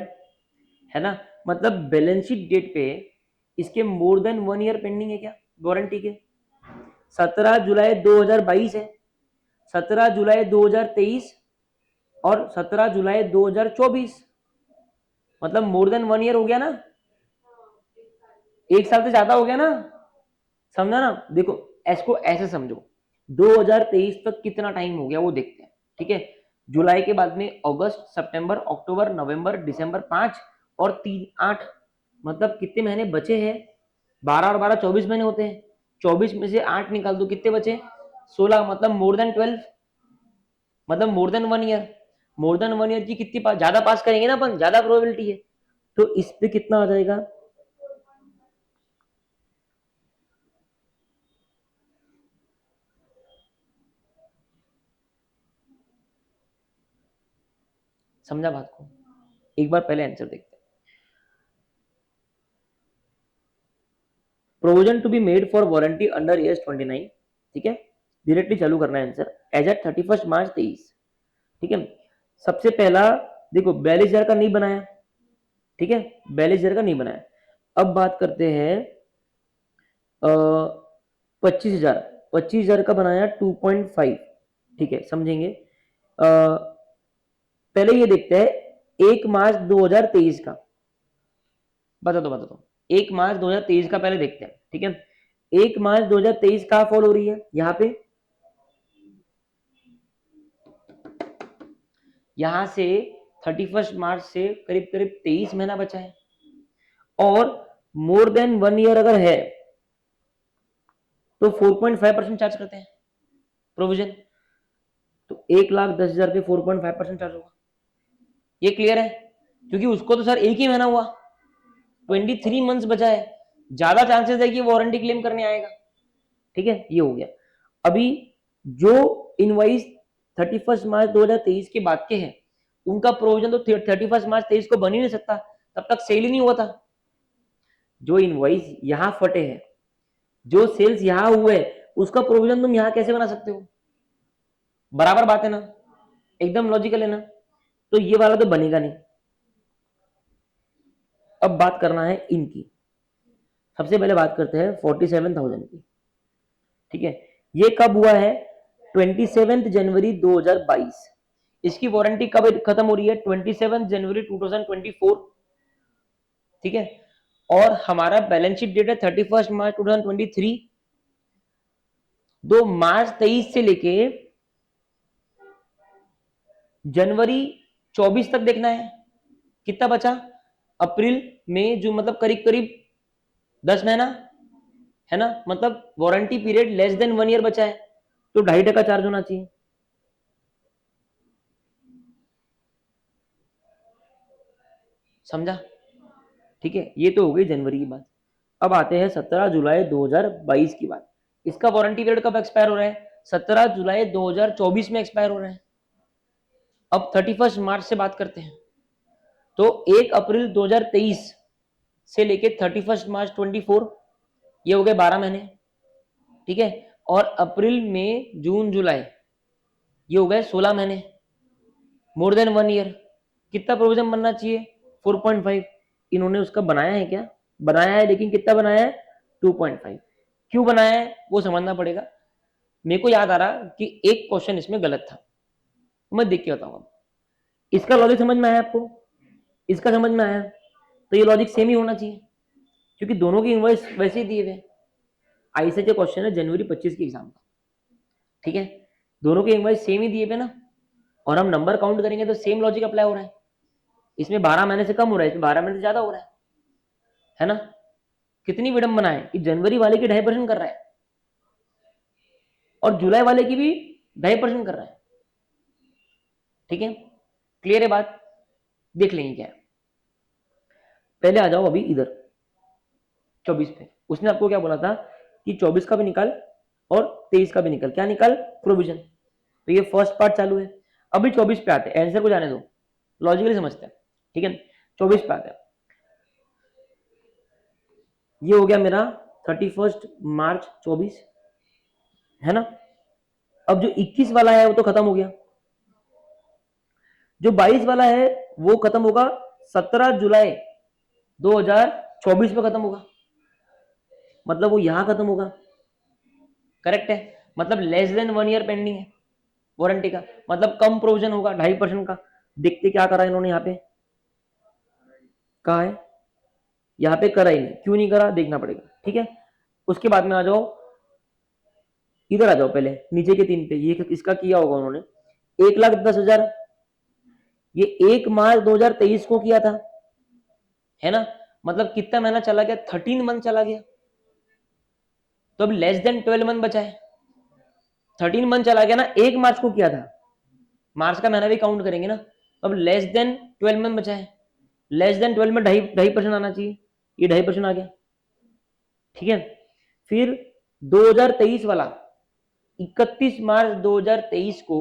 है ना? मतलब बैलेंस शीट डेट पे इसके मोर देन 1 ईयर पेंडिंग है क्या वारंटी के? 17 जुलाई 2022 है, 17 जुलाई 2023 और 17 जुलाई 2024, मतलब मोर देन 1 ईयर हो गया ना, 1 साल से ज्यादा हो गया ना, समझा ना। देखो इसको ऐसे समझो, 2023 तक कितना टाइम हो गया वो देखते हैं, ठीक है। जुलाई के बाद में अगस्त, सितंबर, अक्टूबर, नवंबर, दिसंबर 5 और 3 8, मतलब कितने महीने बचे हैं, 12 और 12 24 महीने होते हैं, 24 में से 8 निकाल दो, कितने बचे, 16, मतलब मोर देन 12, मतलब more than 1 year. More than 1 year की कितनी ज्यादा पास करेंगे ना अपन, ज्यादा प्रोबेबिलिटी है, तो इस पे कितना आ जाएगा, समझा बात को। एक बार पहले आंसर देखते हैं। Provision to be made for warranty under AS 29, ठीक है, डायरेक्टली चालू करना है आंसर, एज एट 31 मार्च 23, ठीक है। सबसे पहला देखो 42,000 का नहीं बनाया, ठीक है, 42,000 का नहीं बनाया। अब बात करते हैं 25,000, 25,000 का बनाया 2.5, ठीक है, समझेंगे। पहले ये देखते हैं 1 मार्च 2023 का, बता दो 1 मार्च 2023 का पहले देखते हैं, ठीक है। 1 मार्च 2023 कहां फॉल हो रही है, यहां पे, यहां से 31 मार्च से करीब करीब 23 महीना बचा है, और मोर देन 1 ईयर अगर है तो 4.5% चार्ज करते हैं प्रोविजन, तो 1,10,000 के 4.5% चार्ज होगा। ये क्लियर है, क्योंकि उसको तो सर एक ही महीना हुआ, 23 मंथ्स बचा है, ज्यादा चांसेस है कि वारंटी क्लेम करने आएगा, ठीक है, ये हो गया। अभी जो इनवॉइस 31 मार्च 2023 के बाद के हैं, उनका प्रोविजन तो 31 मार्च 23 को बन ही नहीं सकता, तब तक सेल ही नहीं हुआ था। जो इनवॉइस यहां फटे हैं, जो सेल्स यहां हुए, उसका प्रोविजन तुम यहां कैसे बना सकते हो, बराबर बात है ना, एकदम लॉजिकल है ना, तो ये वाला तो बनेगा नहीं। अब बात करना है इनकी, सबसे पहले बात करते हैं 47,000 की, ठीक है। ये कब हुआ है, 27 जनवरी 2022, इसकी वारंटी कब खत्म हो रही है, 27 जनवरी 2024, ठीक है। और हमारा बैलेंस शीट डेट है 31 मार्च 2023, दो मार्च 23 से लेके जनवरी 24 तक देखना है, कितना बचा, अप्रैल मई जून, मतलब करीब करीब 10 महीना है ना, मतलब warranty period less than 1 year बचा है, तो 2.5% चार्ज होना चाहिए, समझा, ठीक है। ये तो हो गई जनवरी की बात। अब आते हैं 17 जुलाई 2022 की बात। इसका वारंटी पीरियड कब एक्सपायर हो रहा है, 17 जुलाई 2024 में एक्सपायर हो रहा है। अब 31 मार्च से बात करते हैं, तो 1 अप्रैल 2023 से लेके 31 मार्च 24, ये हो गए 12 महीने, ठीक है। और अप्रैल मई जून जुलाई, ये हो गए 16 महीने, मोर देन 1 ईयर। कितना प्रोविजन बनना चाहिए, 4.5। इन्होंने उसका बनाया है क्या, बनाया है, लेकिन कितना बनाया है, 2.5। क्यों बनाया है वो समझना पड़ेगा। मेरे को याद आ रहा कि एक क्वेश्चन इसमें गलत था, मैं देख के बताऊंगा। इसका लॉजिक समझ में आया आपको, इसका समझ में आया, तो ये लॉजिक सेम ही होना चाहिए, क्योंकि दोनों की इनवॉइस वैसे ही दिए हुए। आईसीए का क्वेश्चन है जनवरी 25 की एग्जाम का, ठीक है, दोनों के इनवॉइस सेम ही दिए हुए ना, और हम नंबर काउंट करेंगे तो सेम लॉजिक अप्लाई हो रहा है। इसमें 12 महीने से कम हो रहा है, इसमें 12 महीने से ज्यादा हो रहा है ना। कितनी विडंबना है कि जनवरी वाले की 2.5% कर रहा है और जुलाई वाले की भी 2.5% कर रहा है, ठीक है, क्लियर है बात। देख लेंगे क्या है, पहले आ जाओ अभी इधर 24 पे। उसने आपको क्या बोला था कि 24 का भी निकाल और 23 का भी निकाल, क्या निकाल, प्रोविजन। तो ये फर्स्ट पार्ट चालू है। अभी 24 पे आते हैं, आंसर को जाने दो, लॉजिकली समझते हैं, ठीक है। 24 पे आते हैं, ये हो गया मेरा 31 मार्च 24, है ना। अब जो 21 वाला है वो तो खत्म हो गया, जो 22 वाला है वो खत्म होगा 17 जुलाई 2024 में खत्म होगा, मतलब वो यहां खत्म होगा, करेक्ट है, मतलब लेस देन 1 ईयर पेंडिंग है वारंटी का, मतलब कम प्रोविजन होगा 2.5% का। देखते क्या करा इन्होंने, यहाँ पे कहा है, यहाँ पे करा ही नहीं, क्यों नहीं करा देखना पड़ेगा, ठीक है। उसके बाद में आ जाओ, इधर आ जाओ, पहले नीचे के 3 पे, ये इसका किया होगा उन्होंने 1,10,000, ये 1 मार्च 2023 को किया था, है ना, मतलब कितना महीना चला गया, 13 मंथ चला गया, तो अब लेस देन 12 मंथ बचा है, 13 मंथ चला गया ना, 1 मार्च को किया था, मार्च का महीना भी काउंट करेंगे ना, अब लेस देन 12 मंथ बचा है, लेस देन 12 में 2.5% आना चाहिए, ये 2.5% आ गया, ठीक है। फिर 2023 वाला 31 मार्च 2023 को,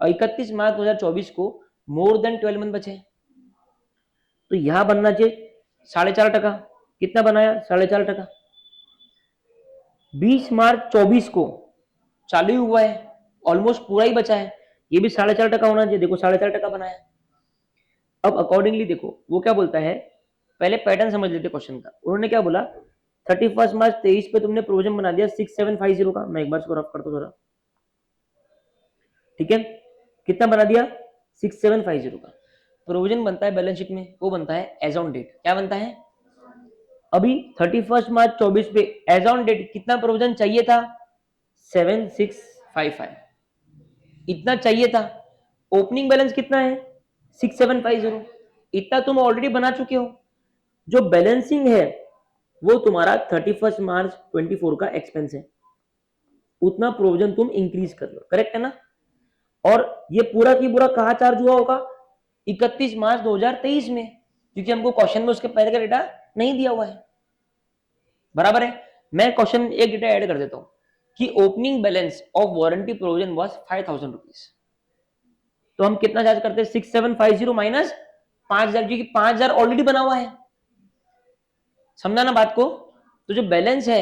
31 मार्च 2024 को मोर देन 12 मंथ बचे, तो यहां बनना चाहिए 4.5%, कितना बनाया 4.5%। 20 मार्च 24 को चालू हुआ है, ऑलमोस्ट पूरा ही बचा है, ये भी 4.5% होना चाहिए, देखो 4.5% बनाया। अब अकॉर्डिंगली देखो वो क्या बोलता है, पहले पैटर्न समझ लेते क्वेश्चन का, उन्होंने क्या बोला, 31 मार्च 23 पे तुमने प्रोविजन बना दिया 6750 का, मैं एक बार इसको रफ करता हूं जरा, ठीक है, कितना बना दिया 6750 का प्रोविजन बनता है बैलेंस शीट में, वो बनता है एज ऑन डेट, क्या बनता है, अभी 31 मार्च 24 पे एज ऑन डेट कितना प्रोविजन चाहिए था, 7655, इतना चाहिए था, ओपनिंग बैलेंस कितना है 6750, इतना तुम ऑलरेडी बना चुके हो, जो बैलेंसिंग है वो तुम्हारा 31 मार्च 24 का एक्सपेंस है, उतना प्रोविजन तुम इंक्रीज कर लो, करेक्ट है ना। और ये पूरा की पूरा कहां चार्ज हुआ होगा, 31 मार्च 2023 में, क्योंकि हमको क्वेश्चन में उसके पहले का डेटा नहीं दिया हुआ है, बराबर है। मैं क्वेश्चन एक डेटा ऐड कर देता हूं कि opening balance of warranty provision was 5,000 rupees, तो हम कितना चार्ज करते हैं 6750 माइनस 5,000, क्योंकि 5,000 ऑलरेडी बना हुआ है, समझा ना बात को। तो जो बैलेंस है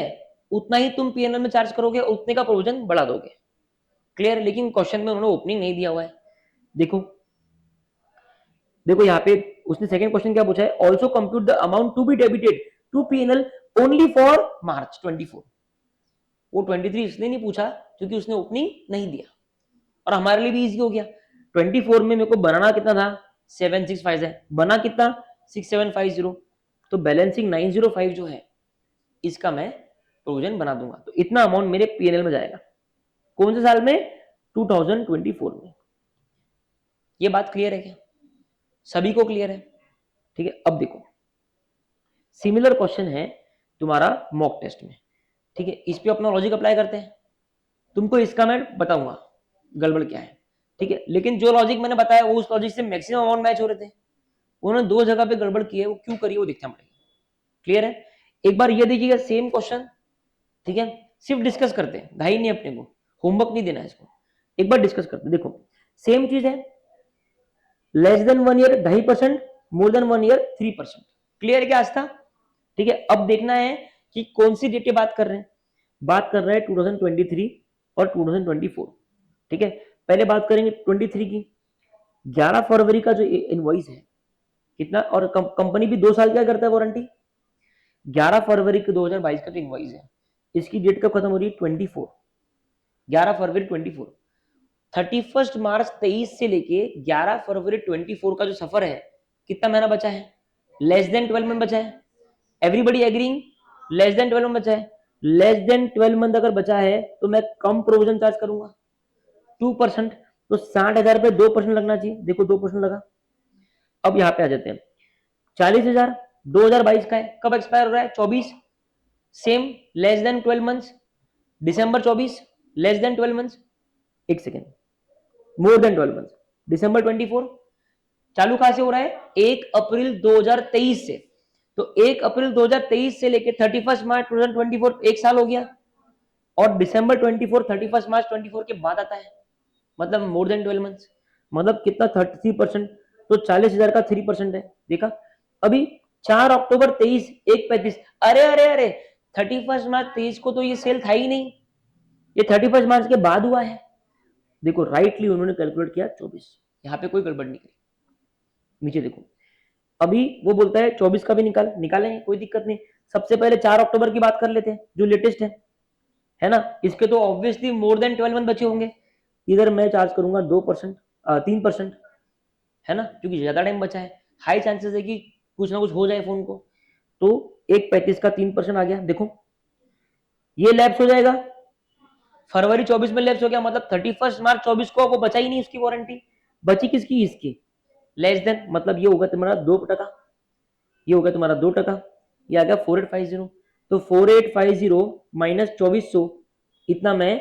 उतना ही तुम पीएनएल में चार्ज करोगे, उतने का प्रोविजन बढ़ा दोगे, क्लियर। लेकिन क्वेश्चन में उन्होंने ओपनिंग नहीं दिया हुआ है, देखो देखो यहाँ पे उसने सेकंड क्वेश्चन क्या पूछा है, also compute the amount to be debited to PNL only for March 24, वो 23 इसलिए नहीं पूछा क्योंकि उसने ओपनिंग नहीं दिया, और हमारे लिए भी इजी हो गया, 24 में मेरे को बनाना कितना था 765 है, बना कितना 6750, तो बैलेंसिंग 905 जो है इसका मैं प्रोविजन बना दूंगा, तो इतना अमाउंट मेरे पीएनएल में जाएगा, कौन से साल में 2024 में। ये बात क्लियर है क्या, सभी को क्लियर है, ठीक है। अब देखो सिमिलर क्वेश्चन है तुम्हारा मॉक टेस्ट में, ठीक है, इस पे अपना लॉजिक अप्लाई करते हैं, तुमको इसका मैं बताऊंगा गड़बड़ क्या है, ठीक है, लेकिन जो लॉजिक मैंने बताया वो उस लॉजिक से मैक्सिमम अमाउंट मैच हो रहे थे, उन्होंने 2 जगह पे गड़बड़ की है, वो क्यों करी है वो देखना पड़ेगा, क्लियर है। एक बार ये देखिएगा सेम क्वेश्चन, ठीक है, सिर्फ डिस्कस करते हैं, ढाई नहीं अपने को, होमवर्क नहीं देना है इसको, एक बार डिस्कस करते हैं। देखो सेम चीज है, less than 1 year 2.5%, more than 1 year 3%, clear क्या आज था, ठीक है। अब देखना है कि कौन सी डेट की बात कर रहे हैं, बात कर रहे हैं 2023 और 2024, ठीक है। पहले बात करेंगे 23 की, 11 फरवरी का जो इनवॉइस है कितना, और कंपनी भी 2 साल क्या करता है वारंटी, 11 फरवरी के 2022 का जो इनवॉइस है इसकी डेट कब खत्म हो रही है 24, 11 फरवरी 24, 31 मार्च 23 से लेके 11 फरवरी 24 का जो सफर है कितना महीना बचा है, लेस देन 12 मंथ बचा है, everybody agreeing, less than 12 month बचा है, लेस देन 12 मंथ अगर बचा है तो मैं कम प्रोविजन चार्ज करूंगा 2%, तो 60,000 पे 2% लगना चाहिए, देखो 2% लगा। अब यहां पे आ जाते हैं 40,000 2022 का है, कब एक्सपायर हो रहा है 24, सेम लेस देन 12 मंथ्स, दिसंबर 24 लेस देन 12 मंथ्स, एक सेकेंड, मोर देन 12 मंथ्स, दिसंबर 24, चालू कहां से हो रहा है 1 अप्रैल 2023 से, तो 1 अप्रैल 2023 से लेके 31 मार्च 2024 एक साल हो गया, और दिसंबर 24 31 मार्च 24 के बाद आता है, मतलब मोर देन 12 मंथ्स, मतलब कितना 33%, तो 40,000 का 3% है, देखा। अभी 4 अक्टूबर 23 1:35, अरे अरे अरे 31 मार्च 23 को तो ये सेल था ही नहीं, ये 31 मार्च के बाद हुआ है, देखो राइटली उन्होंने कैलकुलेट किया 24, यहाँ पे कोई गड़बड़ नहीं करी। नीचे देखो अभी वो बोलता है 24 का भी निकालेंगे, कोई दिक्कत नहीं, सबसे पहले 4 अक्टूबर की बात कर लेते हैं जो लेटेस्ट है है ना। इसके तो ऑब्वियसली मोर देन 12 मंथ बचे होंगे। इधर मैं चार्ज करूंगा 2%, 3%, है ना, क्योंकि ज्यादा टाइम बचा है, हाई चांसेस है कि कुछ ना कुछ हो जाए फोन को। तो 1.35 का 3% आ गया। देखो ये लैप्स हो जाएगा, फरवरी 24 में लैप्स हो गया, मतलब 31 मार्च 24 को वो बचा ही नहीं उसकी वारंटी। बची किसकी? इसकी। लेस देन, मतलब ये होगा तुम्हारा 2%, ये होगा तुम्हारा 2%, ये आ गया 4850। तो 4850 माइनस 2400, इतना मैं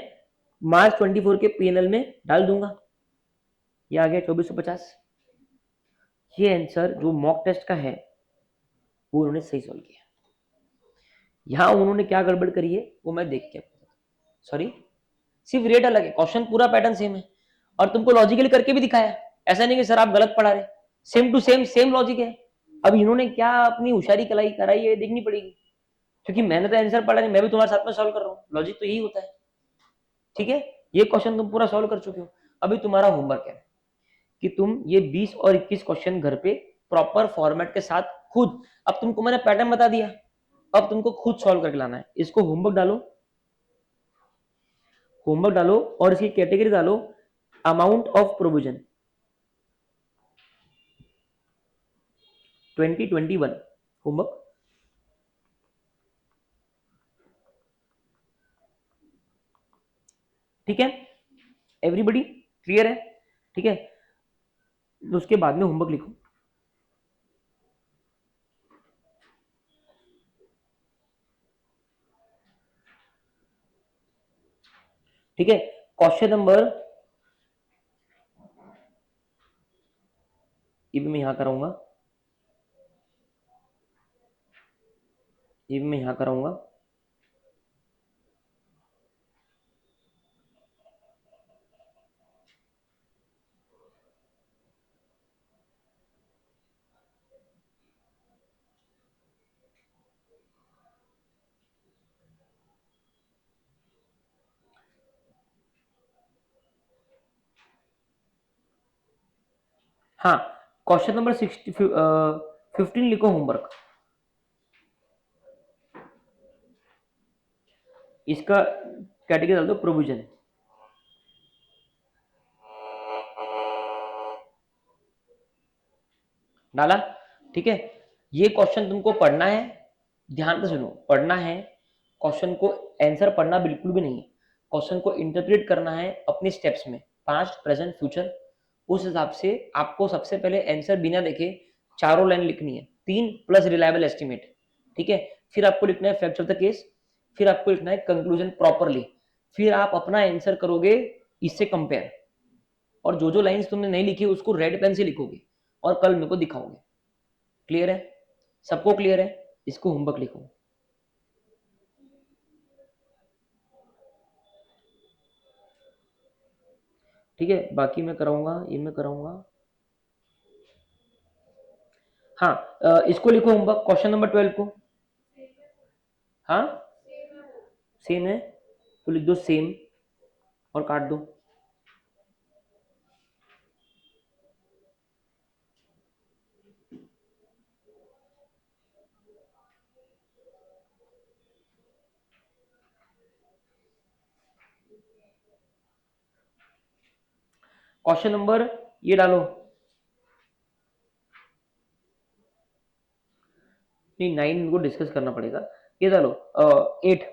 मार्च 24 के पीएनएल में डाल दूंगा। ये आ गया 2450। ये आंसर जो मॉक टेस्ट का है वो उन्होंने सही सॉल्व किया। यहां उन्होंने क्या गड़बड़ करी है वो मैं देख के, सॉरी, सिर्फ रेट अलग है, क्वेश्चन पूरा पैटर्न सेम है, और तुमको लॉजिकली करके भी दिखाया। ऐसा नहीं कि सर आप गलत पढ़ा रहे, same to same same logic है। अब इन्होंने क्या अपनी होशियारी कलाई कराई है देखनी पड़ेगी, क्योंकि मैंने तो आंसर पढ़ा नहीं, मैं भी तुम्हारे साथ में सॉल्व कर रहा हूँ, लॉजिक तो यही होता है। ठीक है, ये क्वेश्चन तुम पूरा सॉल्व कर चुके हो। अभी तुम्हारा होमवर्क है कि तुम ये 20 और 21 क्वेश्चन घर पे प्रॉपर फॉर्मेट के साथ खुद, अब तुमको मैंने पैटर्न बता दिया, अब तुमको खुद सॉल्व करके लाना है। इसको होमवर्क डालो, होमवर्क डालो और इसकी कैटेगरी डालो अमाउंट ऑफ प्रोविजन 2021 होमवर्क। ठीक है, एवरीबडी क्लियर है? ठीक है, तो उसके बाद में होमवर्क लिखो। ठीक है, क्वेश्चन नंबर, ये भी मैं यहां कराऊंगा, ये भी मैं यहां कराऊंगा। हाँ, क्वेश्चन नंबर 15 लिखो होमवर्क। इसका कैटेगरी डाल दो प्रोविजन। डाला? ठीक है, ये क्वेश्चन तुमको पढ़ना है, ध्यान से सुनो, पढ़ना है क्वेश्चन को, आंसर पढ़ना बिल्कुल भी नहीं है, क्वेश्चन को इंटरप्रेट करना है अपने स्टेप्स में, पास्ट प्रेजेंट फ्यूचर। उस हिसाब से आपको सबसे पहले आंसर बिना देखे चारों लाइन लिखनी है, 3 प्लस रिलायबल एस्टिमेट। ठीक है, फिर आपको लिखना है फैक्ट ऑफ द केस, फिर आपको लिखना है कंक्लूजन प्रॉपरली, फिर आप अपना आंसर करोगे इससे कंपेयर, और जो जो लाइंस तुमने नहीं लिखी उसको रेड पेन से लिखोगे और कल मेरे को दिखाओगे। क्लियर है? सबको क्लियर है? इसको होमवर्क लिखो। ठीक है, बाकी मैं कराऊंगा, ये मैं कराऊंगा। हाँ, इसको लिखो होमवर्क, क्वेश्चन नंबर 12 को। हाँ, सेम है तो लिख दो सेम और काट दो। क्वेश्चन नंबर ये डालो, नहीं 9 को डिस्कस करना पड़ेगा, ये डालो 8,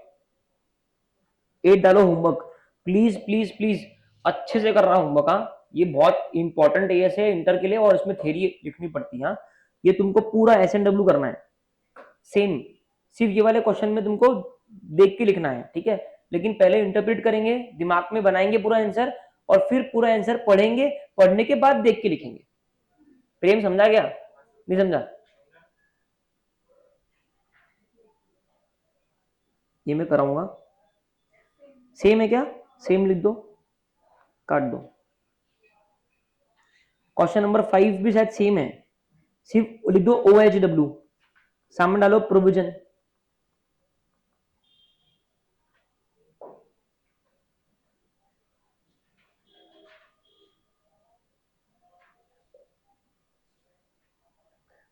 8 डालो होमवर्क। प्लीज प्लीज प्लीज अच्छे से कर रहा होमवर्क। हाँ, ये बहुत इंपॉर्टेंट एएस है इंटर के लिए, और इसमें थ्योरी लिखनी पड़ती है। हाँ, ये तुमको पूरा एसएनडब्ल्यू करना है सेम, सिर्फ ये वाले क्वेश्चन में तुमको देख के लिखना है। ठीक है, लेकिन पहले इंटरप्रेट करेंगे, दिमाग में बनाएंगे पूरा आंसर, और फिर पूरा आंसर पढ़ेंगे, पढ़ने के बाद देख के लिखेंगे। प्रेम समझा क्या? नहीं समझा? ये मैं कराऊंगा, सेम है क्या? सेम लिख दो, काट दो। क्वेश्चन नंबर 5 भी शायद सेम है, सिर्फ लिख दो OHW, सामने डालो प्रोविजन।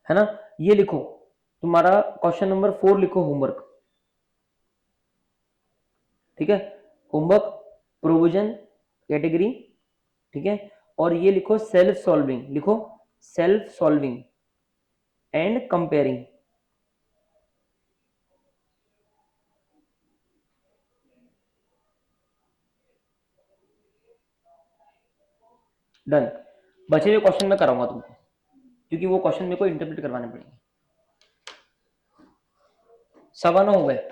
है ना, ये लिखो तुम्हारा क्वेश्चन नंबर 4 लिखो होमवर्क। ठीक है, होमवर्क प्रोविजन कैटेगरी, ठीक है, और ये लिखो सेल्फ सॉल्विंग, लिखो self solving and comparing. Done. बचे हुए क्वेश्चन मैं कराऊंगा तुमको, क्योंकि वो क्वेश्चन मेरे को इंटरप्रेट करवाने पड़ेंगे। 9:15 हो गए।